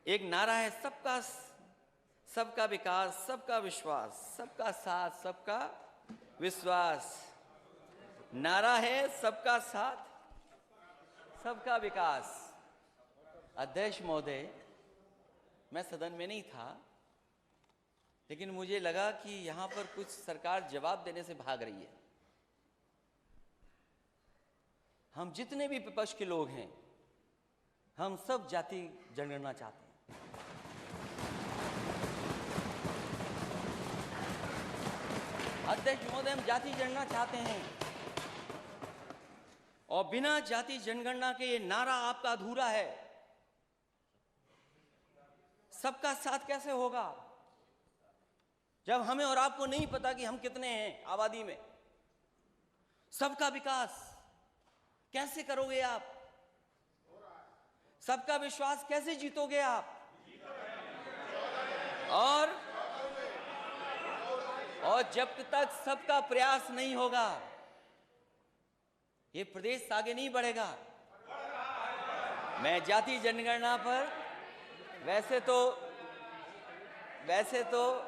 एक नारा है सबका विकास, सबका विश्वास, सबका साथ, सबका विश्वास। नारा है सबका साथ, सबका विकास। अध्यक्ष महोदय, मैं सदन में नहीं था, लेकिन मुझे लगा कि यहां पर कुछ सरकार जवाब देने से भाग रही है। हम जितने भी विपक्ष के लोग हैं, हम सब जाति जनगणना चाहते हैं। अध्यक्ष महोदय, हम जाति जनगणना चाहते हैं, और बिना जाति जनगणना के ये नारा आपका अधूरा है। सबका साथ कैसे होगा जब हमें और आपको नहीं पता कि हम कितने हैं आबादी में? सबका विकास कैसे करोगे आप? सबका विश्वास कैसे जीतोगे आप? और जब तक सबका प्रयास नहीं होगा, ये प्रदेश आगे नहीं बढ़ेगा। मैं जाति जनगणना पर वैसे तो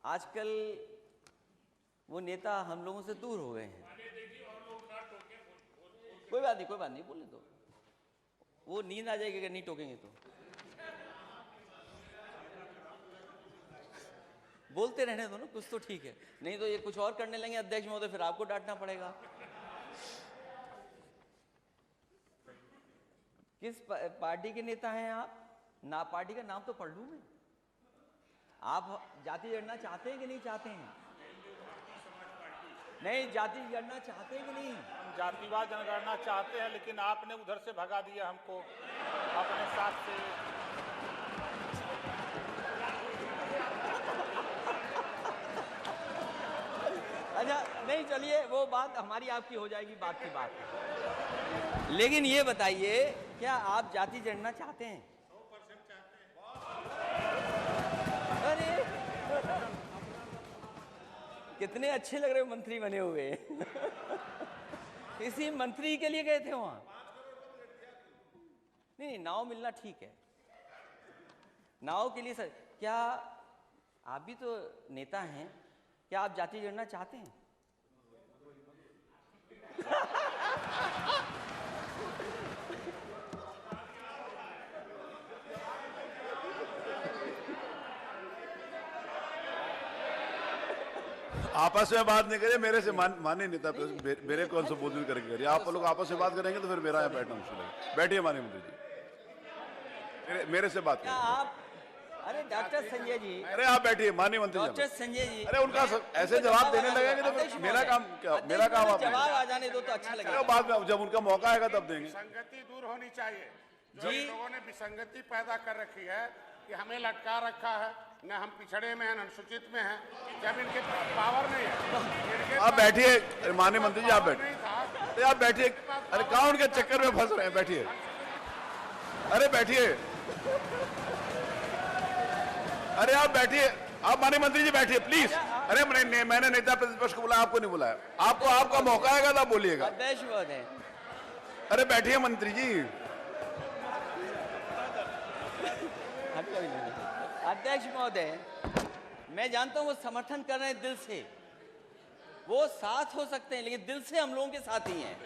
आजकल वो नेता हम लोगों से दूर हो गए हैं, कोई बात नहीं, बोलने दो। वो नींद आ जाएगी अगर नहीं टोकेंगे तो। बोलते रहने दो ना, कुछ तो ठीक है, नहीं तो ये कुछ और करने लगे अध्यक्ष महोदय, फिर आपको डांटना पड़ेगा। किस पार्टी के नेता हैं आप? ना पार्टी का नाम तो पढ़ लूं मैं। आप जाति जनगणना चाहते हैं कि नहीं चाहते हैं? नहीं, जाति जनगणना चाहते हैं कि नहीं? हम जातिवाद जनगणना चाहते हैं, लेकिन आपने उधर से भगा दिया हमको अपने साथ से। अच्छा नहीं, चलिए वो बात हमारी आपकी हो जाएगी, बात की बात। लेकिन ये बताइए, क्या आप जाति जनगणना चाहते हैं? 100% चाहते हैं। अरे कितने अच्छे लग रहे हो मंत्री बने हुए। इसी मंत्री के लिए गए थे वहां? नहीं, नाव मिलना ठीक है, नाव के लिए सर। क्या आप भी तो नेता हैं, क्या आप जाति जनगणना चाहते हैं? आपस में बात नहीं करिए, मेरे से माननीय नेता मेरे कौन से बोल करके करिए। आप लोग आपस में बात करेंगे तो फिर मेरा यहाँ बैठना मुश्किल है। बैठिए माननीय मंत्री जी, मेरे से बात क्या करिए। आप, अरे डॉक्टर संजय जी, अरे आप बैठिए माननीय मंत्री जी। डॉक्टर संजय जी, अरे उनका ऐसे जवाब देने लगेंगे तो फिर मेरा काम क्या? मेरा काम आप जवाब आ जाने दो तो अच्छा लगेगा। बाद में जब उनका मौका आएगा तब देंगे। विसंगति दूर होनी चाहिए। जी। जी, लोगों ने विसंगति पैदा कर रखी है कि हमें लटका रखा है, न हम पिछड़े में हैं, न अनुसूचित में हैं, जब इनके पावर नहीं है। आप बैठिए माननीय मंत्री जी, आप बैठिए, आप बैठिए। अरे कहाँ उनके चक्कर में फंस रहे हैं, बैठिए। अरे बैठिए, अरे आप बैठिए, आप माननीय मंत्री जी बैठिए प्लीज। अरे मैंने नेता प्रतिपक्ष को बुलाया, आपको नहीं बुलाया। आपको आपका मौका आएगा तब बोलिएगा। अध्यक्ष महोदय, अरे बैठिए मंत्री जी। अध्यक्ष महोदय, मैं जानता हूं वो समर्थन कर रहे हैं दिल से, वो साथ हो सकते हैं, लेकिन दिल से हम लोगों के साथ ही हैं।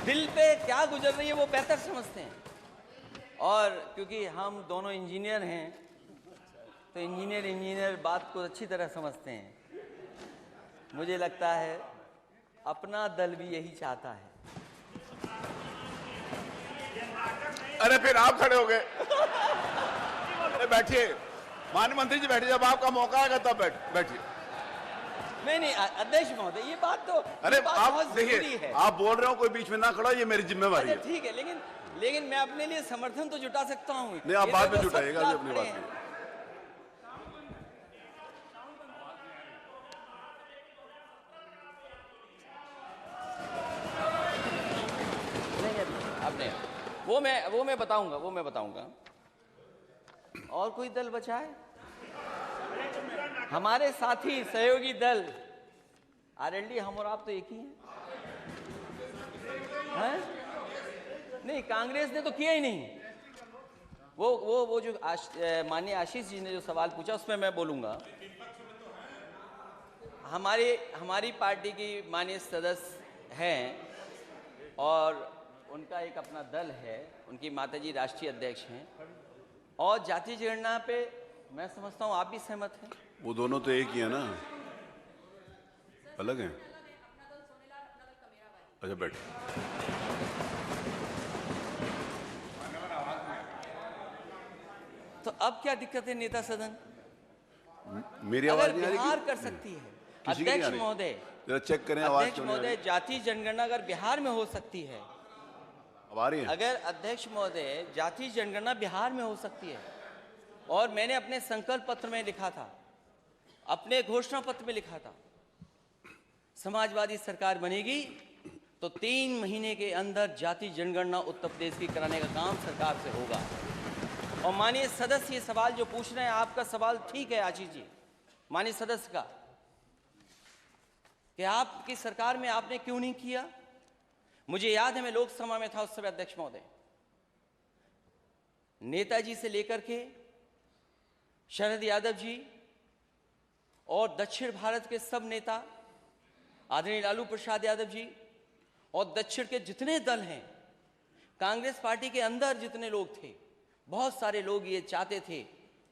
दिल पे क्या गुजर रही है वो बेहतर समझते हैं। और क्योंकि हम दोनों इंजीनियर हैं, तो इंजीनियर बात को अच्छी तरह समझते हैं। मुझे लगता है अपना दल भी यही चाहता है। अरे फिर आप खड़े हो गए। अरे बैठिए माननीय मंत्री जी, बैठिए, जब आपका मौका आएगा तब बैठिए। नहीं अध्यक्ष महोदय, ये बात तो, अरे ये बात आप बहुत जरूरी देखिए, है। आप बोल रहे हो, कोई बीच में ना खड़ा, ये मेरी जिम्मेवारी अच्छा है। ठीक है, लेकिन मैं अपने लिए समर्थन तो जुटा सकता हूँ। नहीं, आप ये बाद में देखो, जुटाइएगा सब जी अपनी खड़े बात हैं। में। अब नहीं, वो मैं बताऊंगा। और कोई दल बचा है? हमारे साथी सहयोगी दल आरएलडी, हम और आप तो एक ही हैं? नहीं, कांग्रेस ने तो किया ही नहीं। वो जो माननीय आशीष जी ने जो सवाल पूछा उसमें मैं बोलूंगा। हमारी पार्टी की माननीय सदस्य हैं और उनका एक अपना दल है, उनकी माताजी राष्ट्रीय अध्यक्ष हैं, और जाति जनगणना पे मैं समझता हूँ आप भी सहमत हैं। वो दोनों तो एक ही है ना, अलग हैं। अच्छा बैठिए। तो अब क्या दिक्कत है नेता सदन? मेरी आवाज अगर नहीं आ रही बिहार कि? कर सकती है किसी की नहीं आ अध्यक्ष रही? महोदय, जरा चेक करें आवाज अध्यक्ष क्यों नहीं आ महोदय, रही? जाति जनगणना अगर बिहार में हो सकती है, अब आ रही है? अगर अध्यक्ष महोदय जाति जनगणना बिहार में हो सकती है, और मैंने अपने संकल्प पत्र में लिखा था, अपने घोषणा पत्र में लिखा था, समाजवादी सरकार बनेगी तो 3 महीने के अंदर जाति जनगणना उत्तर प्रदेश की कराने का काम सरकार से होगा। और माननीय सदस्य ये सवाल जो पूछ रहे हैं, आपका सवाल ठीक है आशीष जी, माननीय सदस्य का, कि आपकी सरकार में आपने क्यों नहीं किया। मुझे याद है, मैं लोकसभा में था उस समय अध्यक्ष महोदय, नेताजी से लेकर के शरद यादव जी और दक्षिण भारत के सब नेता, आदरणीय लालू प्रसाद यादव जी और दक्षिण के जितने दल हैं, कांग्रेस पार्टी के अंदर जितने लोग थे, बहुत सारे लोग ये चाहते थे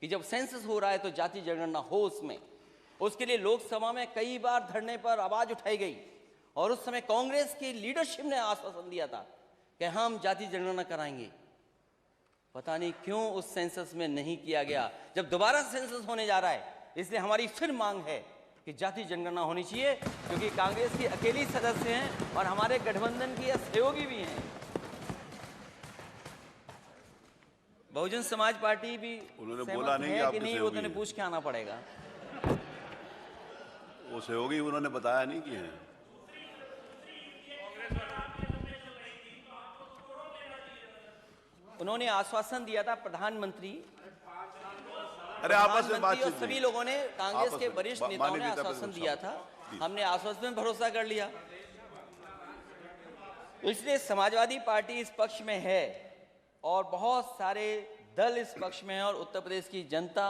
कि जब सेंसस हो रहा है तो जाति जनगणना हो उसमें। उसके लिए लोकसभा में कई बार धरने पर आवाज उठाई गई और उस समय कांग्रेस की लीडरशिप ने आश्वासन दिया था कि हम जाति जनगणना कराएंगे। पता नहीं क्यों उस सेंसस में नहीं किया गया। जब दोबारा सेंसस होने जा रहा है, इसलिए हमारी फिर मांग है कि जाति जनगणना होनी चाहिए, क्योंकि कांग्रेस की अकेली सदस्य हैं और हमारे गठबंधन की सहयोगी भी हैं। बहुजन समाज पार्टी भी उन्होंने बोला नहीं है कि कि आपके नहीं, वो तो सहयोगी पूछ के आना पड़ेगा। वो सहयोगी उन्होंने बताया नहीं कि है। उन्होंने आश्वासन दिया था प्रधानमंत्री, अरे आपस में प्रधानमंत्री और बातचीत सभी नहीं। लोगों ने, कांग्रेस आपस के में, वरिष्ठ माननीय नेताओं ने नेता आश्वासन प्रतिपक्ष दिया साहब, था, प्लीज। हमने आश्वासन में भरोसा कर लिया। इसलिए समाजवादी पार्टी इस पक्ष में है और बहुत सारे दल इस पक्ष में है और उत्तर प्रदेश की जनता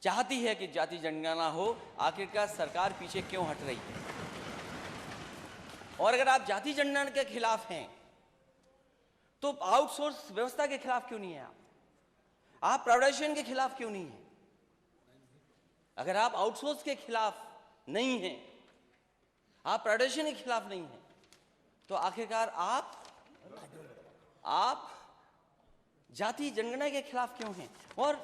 चाहती है कि जाति जनगणना हो। आखिरकार सरकार पीछे क्यों हट रही है? और अगर आप जाति जनगणना के खिलाफ हैं तो आउटसोर्स व्यवस्था के खिलाफ क्यों नहीं है? आप प्राइवेटाइजेशन के खिलाफ क्यों नहीं है? अगर आप आउटसोर्स के खिलाफ नहीं हैं, आप प्राइवेटाइजेशन के खिलाफ नहीं हैं, तो आखिरकार आप जाति जनगणना के खिलाफ क्यों हैं? और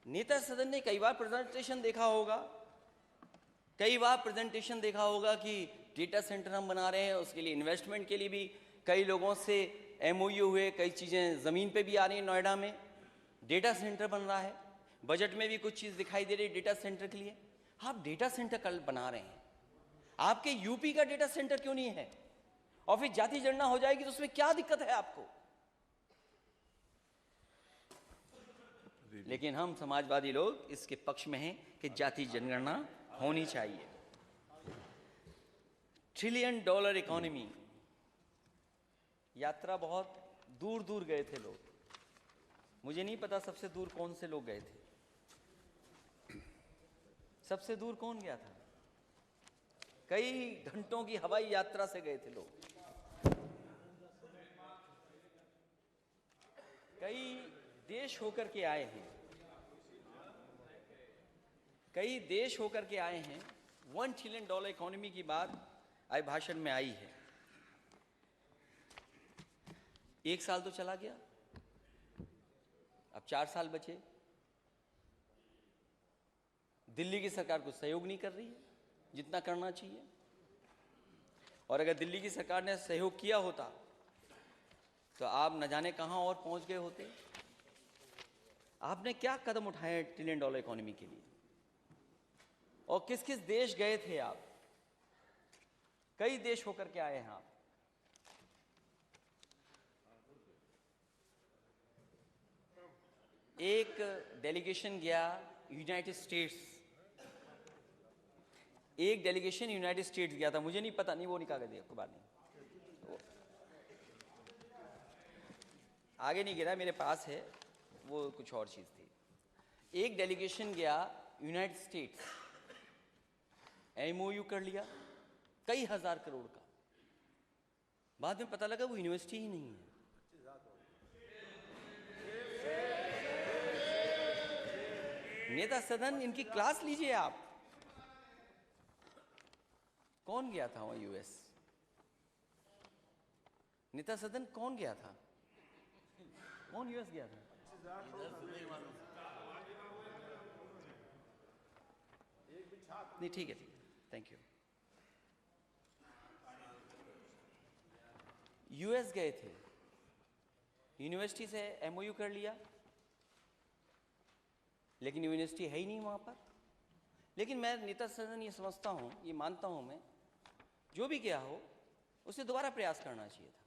नेता सदन ने कई बार प्रेजेंटेशन देखा होगा कि डेटा सेंटर हम बना रहे हैं, उसके लिए इन्वेस्टमेंट के लिए भी कई लोगों से एमओयू हुए, कई चीजें जमीन पे भी आ रही हैं। नोएडा में डेटा सेंटर बन रहा है, बजट में भी कुछ चीज दिखाई दे रही है डेटा सेंटर के लिए। आप डेटा सेंटर कल बना रहे हैं, आपके यूपी का डेटा सेंटर क्यों नहीं है? और फिर जाति जनगणना हो जाएगी तो उसमें क्या दिक्कत है आपको? लेकिन हम समाजवादी लोग इसके पक्ष में हैं कि जाति जनगणना होनी चाहिए। $1 ट्रिलियन इकोनॉमी, यात्रा बहुत दूर दूर गए थे लोग। मुझे नहीं पता सबसे दूर कौन से लोग गए थे। सबसे दूर कौन गया था? कई घंटों की हवाई यात्रा से गए थे लोग। कई देश होकर के आए हैं, कई देश होकर के आए हैं। $1 ट्रिलियन इकोनॉमी की बात आज भाषण में आई है। 1 साल तो चला गया, अब 4 साल बचे। दिल्ली की सरकार कुछ सहयोग नहीं कर रही है जितना करना चाहिए। और अगर दिल्ली की सरकार ने सहयोग किया होता तो आप न जाने कहां और पहुंच गए होते। आपने क्या कदम उठाए $1 ट्रिलियन इकोनॉमी के लिए? और किस किस देश गए थे आप? कई देश होकर के आए हैं आप। एक डेलीगेशन गया यूनाइटेड स्टेट्स, एक डेलीगेशन यूनाइटेड स्टेट्स गया था। मुझे नहीं पता, नहीं वो निकाल दिया, कोई बात नहीं, आगे नहीं गिरा, मेरे पास है, वो कुछ और चीज थी। एक डेलीगेशन गया यूनाइटेड स्टेट्स, एमओयू कर लिया कई हजार करोड़ का। बाद में पता लगा वो यूनिवर्सिटी ही नहीं है। नेता सदन, इनकी क्लास लीजिए आप। कौन गया था वहां यूएस? नेता सदन कौन गया था? कौन यूएस गया था? नहीं, ठीक है, थैंक यू। यूएस गए थे, यूनिवर्सिटी से एमओयू कर लिया, लेकिन यूनिवर्सिटी है ही नहीं वहां पर। लेकिन मैं नेता सदन ये समझता हूं, ये मानता हूं मैं, जो भी किया हो उसे दोबारा प्रयास करना चाहिए था।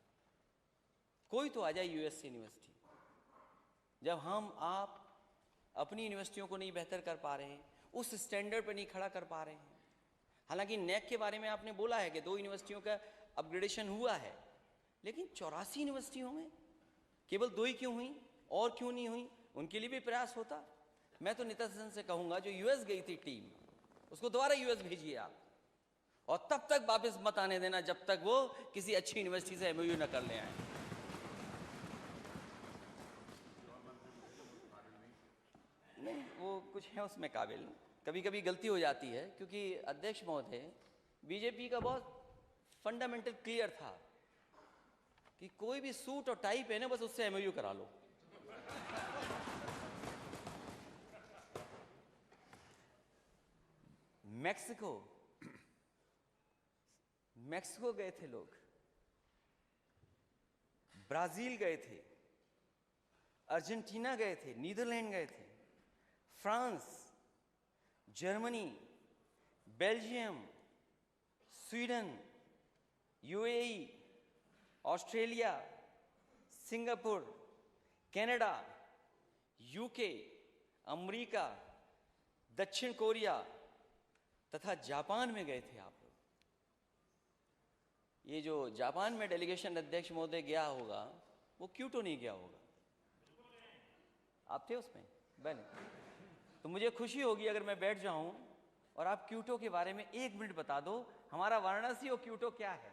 कोई तो आ जाए यूएस से यूनिवर्सिटी। जब हम आप अपनी यूनिवर्सिटियों को नहीं बेहतर कर पा रहे हैं, उस स्टैंडर्ड पर नहीं खड़ा कर पा रहे हैं। हालांकि नेक के बारे में आपने बोला है कि 2 यूनिवर्सिटियों का अपग्रेडेशन हुआ है, लेकिन 84 यूनिवर्सिटियों में केवल 2 ही क्यों हुई? और क्यों नहीं हुई? उनके लिए भी प्रयास होता। मैं तो नेता सदन से कहूंगा, जो यूएस गई थी टीम, उसको दोबारा यूएस भेजिए आप, और तब तक वापस मत आने देना जब तक वो किसी अच्छी यूनिवर्सिटी से एमओयू न कर ले आए। नहीं, वो कुछ है उसमें काबिल, कभी कभी गलती हो जाती है, क्योंकि अध्यक्ष महोदय बीजेपी का बहुत फंडामेंटल क्लियर था कि कोई भी सूट और टाई पहने बस उससे एमओयू करा लो। मैक्सिको गए थे लोग, ब्राजील गए थे, अर्जेंटीना गए थे, नीदरलैंड गए थे, France, Germany, Belgium, Sweden, UAE, Australia, Singapore, Canada, UK, America, दक्षिण कोरिया तथा जापान में गए थे आप लोग। ये जो जापान में डेलीगेशन अध्यक्ष महोदय गया होगा वो क्योटो नहीं गया होगा, आप थे उसमें बने, तो मुझे खुशी होगी अगर मैं बैठ जाऊं और आप क्योटो के बारे में 1 मिनट बता दो, हमारा वाराणसी और क्योटो क्या है।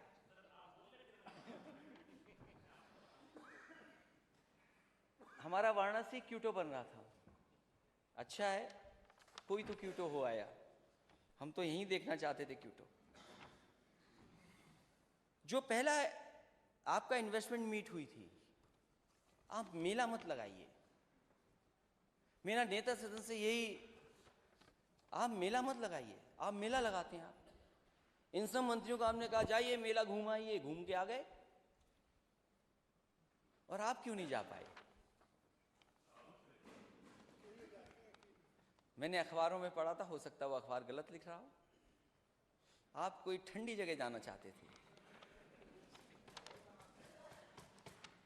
हमारा वाराणसी क्योटो बन रहा था, अच्छा है कोई तो क्योटो हो आया, हम तो यहीं देखना चाहते थे क्योटो। जो पहला आपका इन्वेस्टमेंट मीट हुई थी, आप मेला मत लगाइए, मेरा नेता सदन से यही, आप मेला मत लगाइए, आप मेला लगाते हैं। आप इन सब मंत्रियों को आपने कहा जाइए मेला घुमाइए, घूम के आ गए, और आप क्यों नहीं जा पाए। मैंने अखबारों में पढ़ा था, हो सकता है वो अखबार गलत लिख रहा हो, आप कोई ठंडी जगह जाना चाहते थे,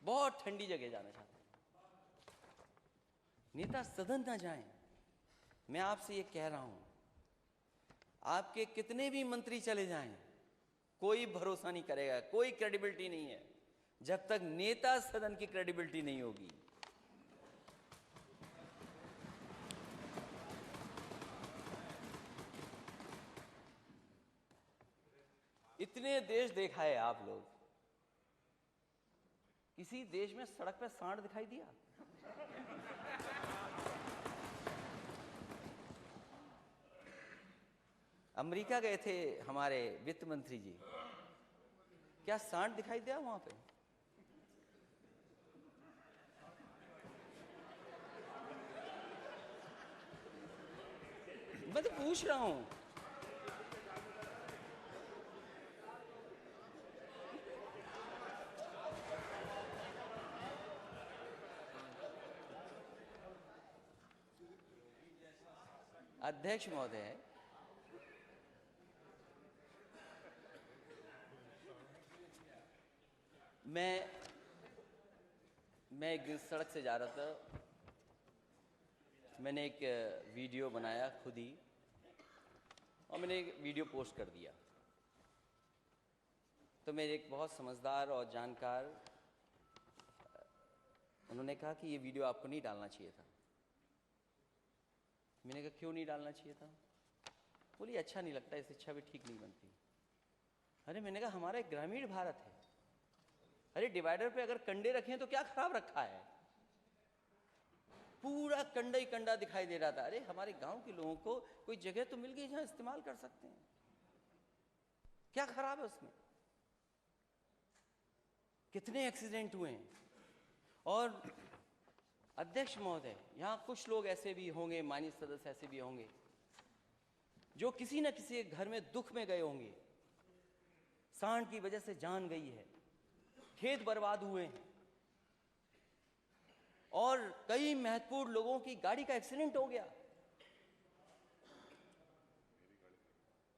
बहुत ठंडी जगह जाना चाहते हैं, नेता सदन ना जाएं। मैं आपसे ये कह रहा हूं, आपके कितने भी मंत्री चले जाएं, कोई भरोसा नहीं करेगा, कोई क्रेडिबिलिटी नहीं है जब तक नेता सदन की क्रेडिबिलिटी नहीं होगी। इतने देश देखा है आप लोग, किसी देश में सड़क पे सांड दिखाई दिया? अमेरिका गए थे हमारे वित्त मंत्री जी, क्या सांड दिखाई दिया वहां पे? मैं तो पूछ रहा हूं। अध्यक्ष महोदय, मैं एक दिन सड़क से जा रहा था, मैंने एक वीडियो बनाया खुद ही और मैंने एक वीडियो पोस्ट कर दिया। तो मेरे एक बहुत समझदार और जानकार, उन्होंने कहा कि ये वीडियो आपको नहीं डालना चाहिए था। मैंने कहा क्यों नहीं डालना चाहिए था? बोली अच्छा नहीं लगता, इस इच्छा भी ठीक नहीं बनती। अरे मैंने कहा हमारा एक ग्रामीण भारत है, अरे डिवाइडर पे अगर कंडे रखे तो क्या खराब रखा है, पूरा कंडा ही कंडा दिखाई दे रहा था। अरे हमारे गांव के लोगों को कोई जगह तो मिल गई जहां इस्तेमाल कर सकते हैं, क्या खराब है उसमें? कितने एक्सीडेंट हुए हैं। और अध्यक्ष महोदय, यहां कुछ लोग ऐसे भी होंगे, माननीय सदस्य ऐसे भी होंगे जो किसी न किसी घर में दुख में गए होंगे, सांड की वजह से जान गई है, खेत बर्बाद हुए हैं, और कई महत्वपूर्ण लोगों की गाड़ी का एक्सीडेंट हो गया।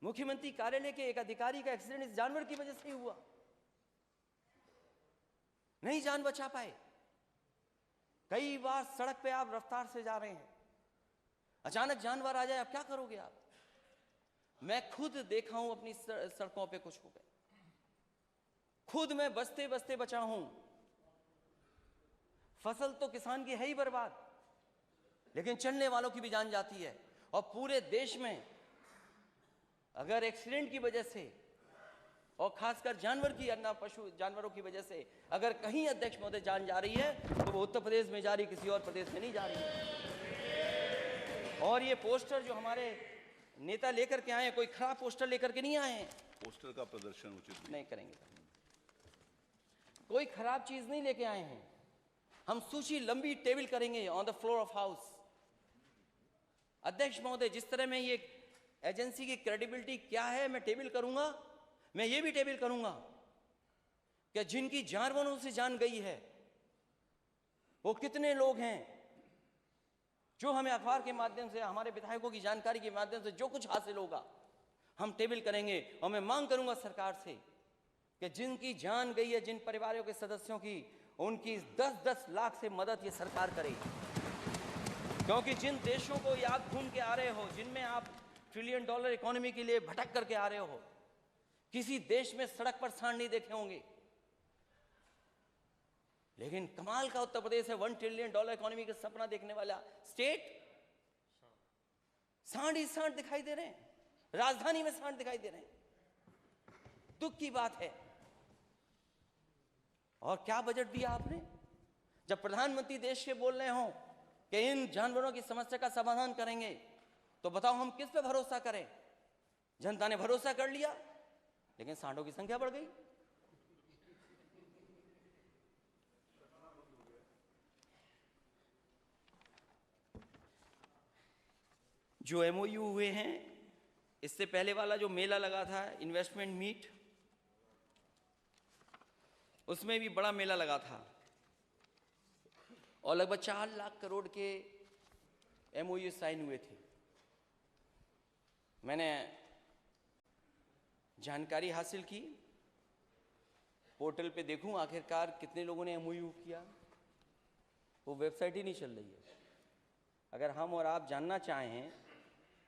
मुख्यमंत्री कार्यालय के एक अधिकारी का एक्सीडेंट इस जानवर की वजह से ही हुआ, नहीं जान बचा पाए। कई बार सड़क पे आप रफ्तार से जा रहे हैं, अचानक जानवर आ जाए, आप क्या करोगे आप? मैं खुद देखा हूं अपनी सड़कों पे कुछ हो गए, खुद मैं बचते बचते बचा हूं। फसल तो किसान की है ही बर्बाद, लेकिन चलने वालों की भी जान जाती है। और पूरे देश में अगर एक्सीडेंट की वजह से और खासकर पशु जानवरों की वजह से अगर कहीं अध्यक्ष महोदय जान जा रही है तो वो उत्तर प्रदेश में जा रही, किसी और प्रदेश में नहीं जा रही है। और ये पोस्टर जो हमारे नेता लेकर के आए हैं, कोई खराब पोस्टर लेकर के नहीं आए हैं। पोस्टर का प्रदर्शन उचित नहीं करेंगे, कोई खराब चीज नहीं लेके आए हैं। हम सूची लंबी टेबल करेंगे on the floor of house. अध्यक्ष महोदय, जिस तरह में ये एजेंसी की क्रेडिबिलिटी क्या है मैं टेबल करूंगा, मैं ये भी टेबल करूंगा कि जिनकी जानवरों से जान गई है वो कितने लोग हैं, जो हमें अखबार के माध्यम से, हमारे विधायकों की जानकारी के माध्यम से जो कुछ हासिल होगा हम टेबल करेंगे। और मैं मांग करूंगा सरकार से कि जिनकी जान गई है, जिन परिवारों के सदस्यों की, उनकी 10-10 लाख से मदद ये सरकार करे। क्योंकि जिन देशों को याद घूम के आ रहे हो, जिनमें आप $1 ट्रिलियन इकोनॉमी के लिए भटक करके आ रहे हो, किसी देश में सड़क पर सांड नहीं देखे होंगे, लेकिन कमाल का उत्तर प्रदेश है, $1 ट्रिलियन इकोनॉमी का सपना देखने वाला स्टेट। सांड ही सांड दिखाई दे रहे हैं, राजधानी में सांड दिखाई दे रहे हैं। दुख की बात है। और क्या बजट दिया आपने? जब प्रधानमंत्री देश के बोल रहे हो कि इन जानवरों की समस्या का समाधान करेंगे, तो बताओ हम किस पे भरोसा करें? जनता ने भरोसा कर लिया, लेकिन सांडों की संख्या बढ़ गई। जो एमओयू हुए हैं, इससे पहले वाला जो मेला लगा था इन्वेस्टमेंट मीट, उसमें भी बड़ा मेला लगा था और लगभग 4 लाख करोड़ के एमओयू साइन हुए थे। मैंने जानकारी हासिल की, पोर्टल पे देखूं आखिरकार कितने लोगों ने एमओयू किया, वो वेबसाइट ही नहीं चल रही है। अगर हम और आप जानना चाहें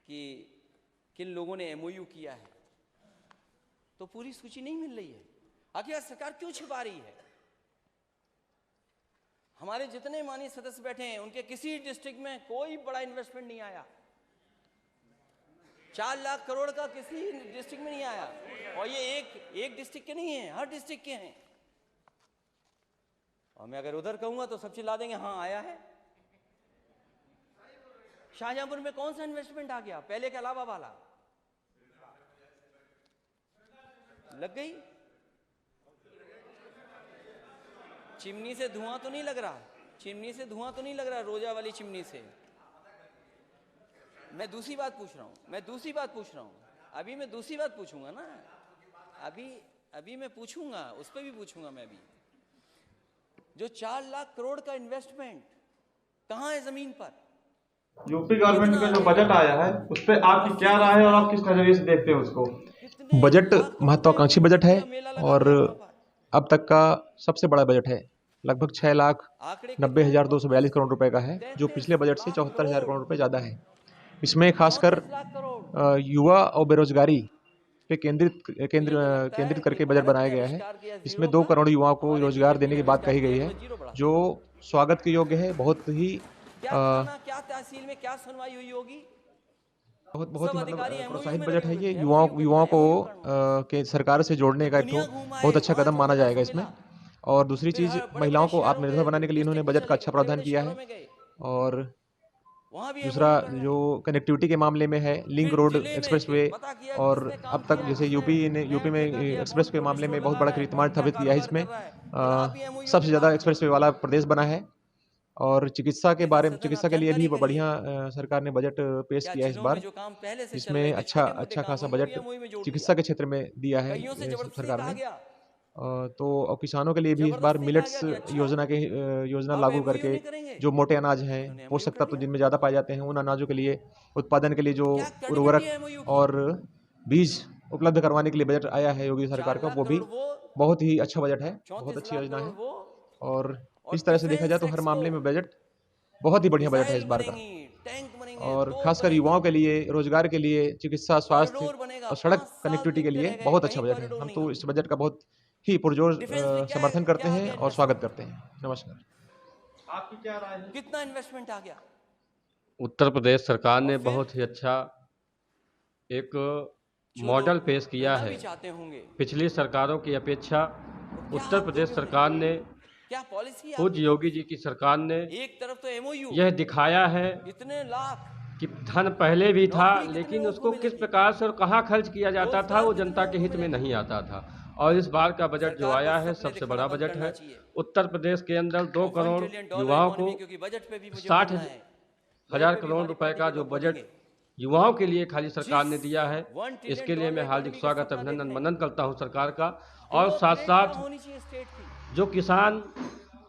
कि किन लोगों ने एमओयू किया है, तो पूरी सूची नहीं मिल रही है। आखिर सरकार क्यों छिपा रही है? हमारे जितने माननीय सदस्य बैठे हैं, उनके किसी डिस्ट्रिक्ट में कोई बड़ा इन्वेस्टमेंट नहीं आया। 4 लाख करोड़ का किसी डिस्ट्रिक्ट में नहीं आया। और ये एक डिस्ट्रिक्ट के नहीं है, हर डिस्ट्रिक्ट के हैं। और मैं अगर उधर कहूंगा तो सब चिल्ला देंगे हाँ आया है। शाहजहांपुर में कौन सा इन्वेस्टमेंट आ गया पहले के अलावा वाला? लग गई। चिमनी से धुआं तो नहीं लग रहा, चिमनी से धुआं तो नहीं लग रहा, रोजा वाली चिमनी से। मैं दूसरी बात पूछ रहा हूं, अभी मैं दूसरी बात पूछूंगा ना, अभी मैं पूछूंगा, उस पर भी पूछूंगा मैं भी। जो 4 लाख करोड़ का इन्वेस्टमेंट कहां है जमीन पर? यूपी गवर्नमेंट का जो बजट आया है उस पर आपकी क्या राय है और आप किस नजरिए से देखते हैं उसको? बजट महत्वाकांक्षी बजट है और अब तक का सबसे बड़ा बजट है। लगभग 6,90,242 करोड़ रुपए का है, जो पिछले बजट से 74,000 करोड़ रुपए ज़्यादा है। इसमें खासकर युवा और बेरोजगारी पे केंद्रित करके बजट बनाया गया है। इसमें 2 करोड़ युवाओं को रोजगार देने की बात कही गई है, जो स्वागत के योग्य है। बहुत ही क्या तहसील में क्या सुनवाई हुई होगी? बहुत ही मतलब प्रोत्साहित बजट है ये। युवाओं को के सरकार से जोड़ने का एक बहुत अच्छा कदम माना जाएगा इसमें। और दूसरी चीज, महिलाओं को आत्मनिर्भर बनाने के लिए इन्होंने बजट का अच्छा प्रावधान किया है। और दूसरा जो कनेक्टिविटी के मामले में है, लिंक रोड, एक्सप्रेसवे, और अब तक जैसे यूपी में एक्सप्रेस के मामले में बहुत बड़ा कीर्तिमान स्थापित किया है। इसमें सबसे ज़्यादा एक्सप्रेसवे वाला प्रदेश बना है। और चिकित्सा के लिए भी बढ़िया सरकार ने बजट पेश किया है इस बार। इसमें अच्छा खासा बजट चिकित्सा के क्षेत्र में दिया है सरकार ने। तो और किसानों के लिए भी इस बार मिलेट्स योजना लागू करके जो मोटे अनाज हैं, पोषक तत्व जिनमें ज़्यादा पाए जाते हैं, उन अनाजों के लिए उत्पादन के लिए जो उर्वरक और बीज उपलब्ध करवाने के लिए बजट आया है योगी सरकार का, वो भी बहुत ही अच्छा बजट है, बहुत अच्छी योजना है। और इस तरह से देखा जाए तो हर मामले में बजट बहुत ही बढ़िया बजट है इस बार का। और खासकर युवाओं के लिए, रोजगार के लिए, चिकित्सा, स्वास्थ्य और सड़क कनेक्टिविटी के लिए बहुत अच्छा बजट है। हम तो इस बजट का बहुत ही पुरजोर समर्थन करते हैं और स्वागत करते हैं। नमस्कार। आपकी क्या राय है? कितना इन्वेस्टमेंट आ गया? उत्तर प्रदेश सरकार ने बहुत ही अच्छा एक मॉडल पेश किया बनना है। भी चाहते होंगे, पिछली सरकारों की अपेक्षा उत्तर प्रदेश सरकार ने, क्या पॉलिसी पूज्य योगी जी की सरकार ने एक तरफ तो एमओयू यह दिखाया है इतने लाख कि धन पहले भी था, नौकरी कितने लेकिन लोगों उसको को किस मिलेगी? प्रकार से और कहाँ खर्च किया जाता था वो रोजगार जनता कितने के हित लोगों को में नहीं मिलेगा? आता था। और इस बार का बजट जो सरकार को आया है सपने सबसे दिखाना बड़ा बंद बजट करना है। चाहिए। उत्तर प्रदेश के अंदर 2 $1 करोड़ ट्रिलियन युवाओं को इकोनॉमी, क्योंकि बजट पे भी मुझे 60 बोलना है। हजार बजट पे भी करोड़ हमारी रुपए पार्टी का के जो लोग बजट बोलेंगे। युवाओं के लिए खाली सरकार ने जिस दिया है, 1 ट्रिलियन इसके लिए मैं डॉलर हार्दिक इकोनॉमी का स्वागत सपना अभिनंदन देखते हैं। मनन करता हूं सरकार का। और ग्रोथ साथ रेट साथ क्या होनी चाहिए स्टेट की? जो किसान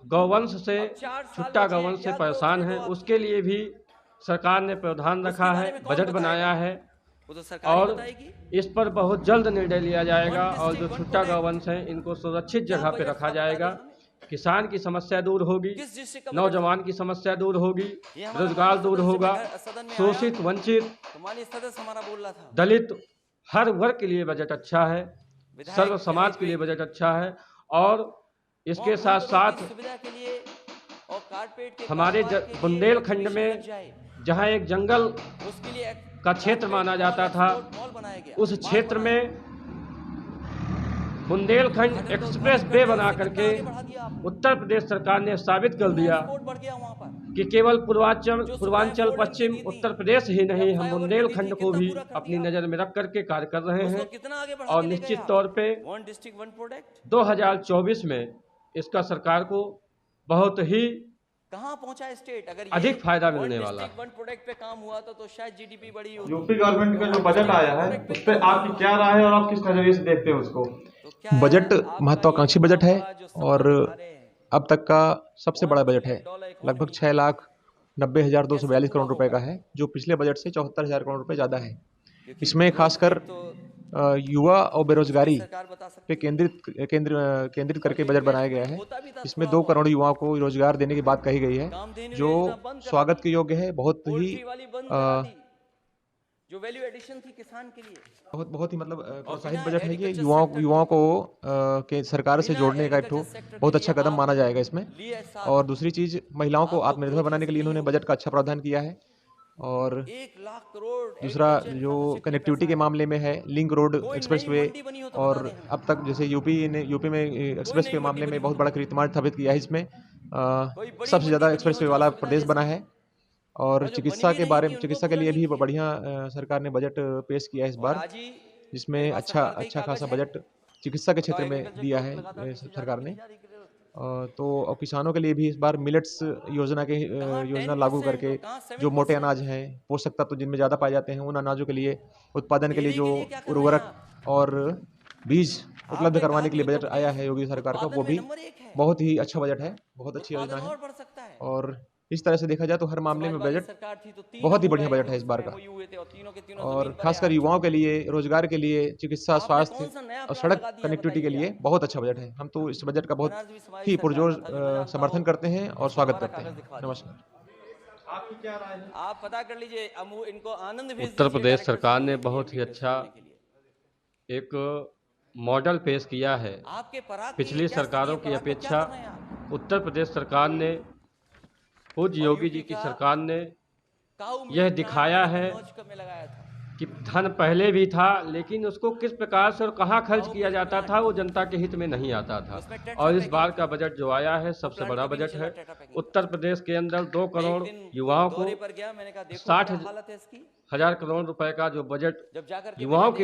गौवंश से, अब 4 साल छुट्टा बचे, गौवंश से क्या ग्रोथ परेशान रेट है, हो आपकी? उसके लिए भी सरकार ने प्रावधान उसके रखा बारे है, में कौन बजट बनाया बताएगा? है वो तो सरकार ही और बताएगी। इस पर बहुत जल्द निर्णय लिया जाएगा। One और जो district, one छुट्टा product। गौवंश है इनको सुरक्षित क्या जगह पे बजट रखा का बता जाएगा, दिया हमें? किसान की समस्या दूर होगी, किस डिस्ट्रिक्ट का बजट नौजवान की समस्या दूर होगी, ये हमारा रोजगार माननीय दूर सदस्य होगा, सदन में शोषित आया, वंचित तो माननीय सदस्य हमारा बोल रहा था, दलित हर वर्ग के लिए बजट अच्छा है, विधायक सर्व समाज के लिए बजट अच्छा है। और इसके साथ साथ सुविधा के लिए और कारपेट के हमारे कारोबार के लिए बुंदेलखंड exhibition में लग जाए, जहाँ एक जंगल उसके लिए का क्षेत्र कारपेट माना मॉल, जाता था, एक्सपोर्ट मॉल बनाया गया, उस मार्ग क्षेत्र बनाया। में बुंदेलखंड उद्घाटन एक्सप्रेस करके वे उससे बना कितना करके आगे बढ़ा दिया आपने? उत्तर प्रदेश सरकार ने साबित कर दिया एक्सपोर्ट बढ़ गया वहाँ पर। कि केवल पूर्वांचल जो पूर्वांचल सुविधाएं पश्चिम फोल्ड उत्तर प्रदेश ही नहीं, हम फ्लाईओवर बुंदेलखंड की को थी, भी कितना पूरा कर अपनी दिया नजर में रख करके कार्य कर रहे उसको हैं। कितना आगे बढ़ा और के ले गए निश्चित आप? तौर पे वन डिस्ट्रिक्ट वन प्रोडक्ट 2024 में इसका सरकार को बहुत ही कहाँ पहुंचा स्टेट? अगर अधिक फायदा मिलने वाला है। वन प्रोडक्ट पे काम हुआ तो शायद जीडीपी बढ़ी होती। यूपी गवर्नमेंट का जो बजट आया है उस पर आपकी क्या राय है और आप किस नजरिए से देखते हो उसको? तो क्या है, बजट आपका महत्वाकांक्षी ये बजट है जो सपना और दिखा रहे हैं, अब तक का सबसे बड़ा बजट है। लगभग 6,90,242 करोड़ रुपए का है, जो पिछले बजट से 74,000 करोड़ रुपए ज़्यादा है। क्योंकि इसमें खासकर तो युवा और बेरोजगारी सरकार बता सकती पे केंद्रित करके बजट बनाया गया है। होता भी था इसमें थोड़ा 2 बहुत। करोड़ युवाओं को रोजगार देने की बात कही गई है, कामधेनु जो योजना बंद करा स्वागत दी। के योग्य है। बहुत ही पोल्ट्री वाली बंद करा दी, जो वैल्यू एडिशन थी किसान के लिए। बहुत ही मतलब प्रोत्साहित बिना बजट है ये। agriculture युवाओं को के सरकार से बिना जोड़ने का एक ठो agriculture sector बहुत के अच्छा लिए कदम आप माना जाएगा इसमें। लिए साथ और दूसरी चीज, महिलाओं को आपको आत्मनिर्भर बनाने के लिए इन्होंने बजट का अच्छा प्रावधान किया है। और 1 लाख करोड़ दूसरा agriculture जो infrastructure कनेक्टिविटी के पैसा मामले में है, लिंक रोड कोई एक्सप्रेसवे, नई मंडी बनी हो तो और बता दें हमें। अब तक जैसे यूपी में एक्सप्रेसवे नई मामले मंडी में बनी बहुत हो बड़ा कीर्तिमान स्थापित किया है। इसमें कोई बड़ी सबसे मंडी ज़्यादा बनी हो एक्सप्रेसवे जो वाला सुविधा प्रदेश दे बना सके। है। और जो चिकित्सा बनी के भी बारे नहीं में, थी, चिकित्सा उनको के लिए भी खुला नहीं बढ़िया सरकार ने बजट पेश किया है इस और बार, आज ही जिसमें मेरे पास अच्छा सरकार का ही अच्छा कागज खासा है। बजट चिकित्सा के क्षेत्र तो में agriculture दिया growth है लगातार बढ़ती सरकार ने। जा रही है। तो और किसानों के लिए भी इस बार मिलेट्स योजना के कहाँ योजना 10% लागू करके कहाँ 7%? जो मोटे अनाज हैं, पोषक तत्व जिनमें ज़्यादा पाए जाते हैं, उन अनाजों के लिए उत्पादन के लिए डेयरी जो के लिए क्या कर रहे हैं उर्वरक और बीज उपलब्ध आपने करवाने कहा के लिए कि बजट उत्तर आया प्रदेश है योगी सरकार का, वो उत्पादन में भी नंबर 1 है। बहुत ही अच्छा बजट है, बहुत अच्छी योजना उत्पादन है। और बढ़ सकता है। और इस तरह से देखा जाए तो हर मामले में समाजवादी बजट सरकार थी तो 3 बहुत ही हो बढ़िया गए बजट थे, है इस बार उसमें का। MOU हुए थे और तीनों के तीनों और जमीन पर खासकर है। युवाओं के लिए, रोजगार के लिए, चिकित्सा, आपने स्वास्थ्य कौन सा नया और प्लान सड़क लगा दिया कनेक्टिविटी के बताइए लिए बहुत अच्छा बजट है। हम तो इस बजट का बहुत बनारस भी समाज ही सरकार पुरजोर का था, जो मैं जानता समर्थन हूँ। करते हैं और स्वागत हमारा करते कागज हैं। दिखवा दीजिए। नमस्कार। आपकी क्या राय है? आप पता कर लीजिए, इनको आनंद भेज उत्तर दीजिए प्रदेश डायरेक्टर सरकार ने साहब को बहुत ही DMP अच्छा करने के लिए। एक मॉडल पेश किया है। आपके पराग की पिछली क्या सरकारों स्थिति की है? पराग को क्या अपेक्षा कर रहे हैं आप? उत्तर प्रदेश सरकार ने, पूज्य योगी जी की सरकार ने यह दिखाया है में लगाया था। कि धन पहले भी था, लेकिन उसको किस प्रकार से और कहाँ खर्च किया जाता था वो जनता के हित में नहीं आता था। और इस बार का बजट जो आया है सबसे बड़ा बजट है। उत्तर प्रदेश के अंदर 2 करोड़ युवाओं को दौरे पर गया, मैंने कहा देखो 60 क्या हालत है इसकी। हजार करोड़ रुपए का जो बजट जब जाकर के युवाओं के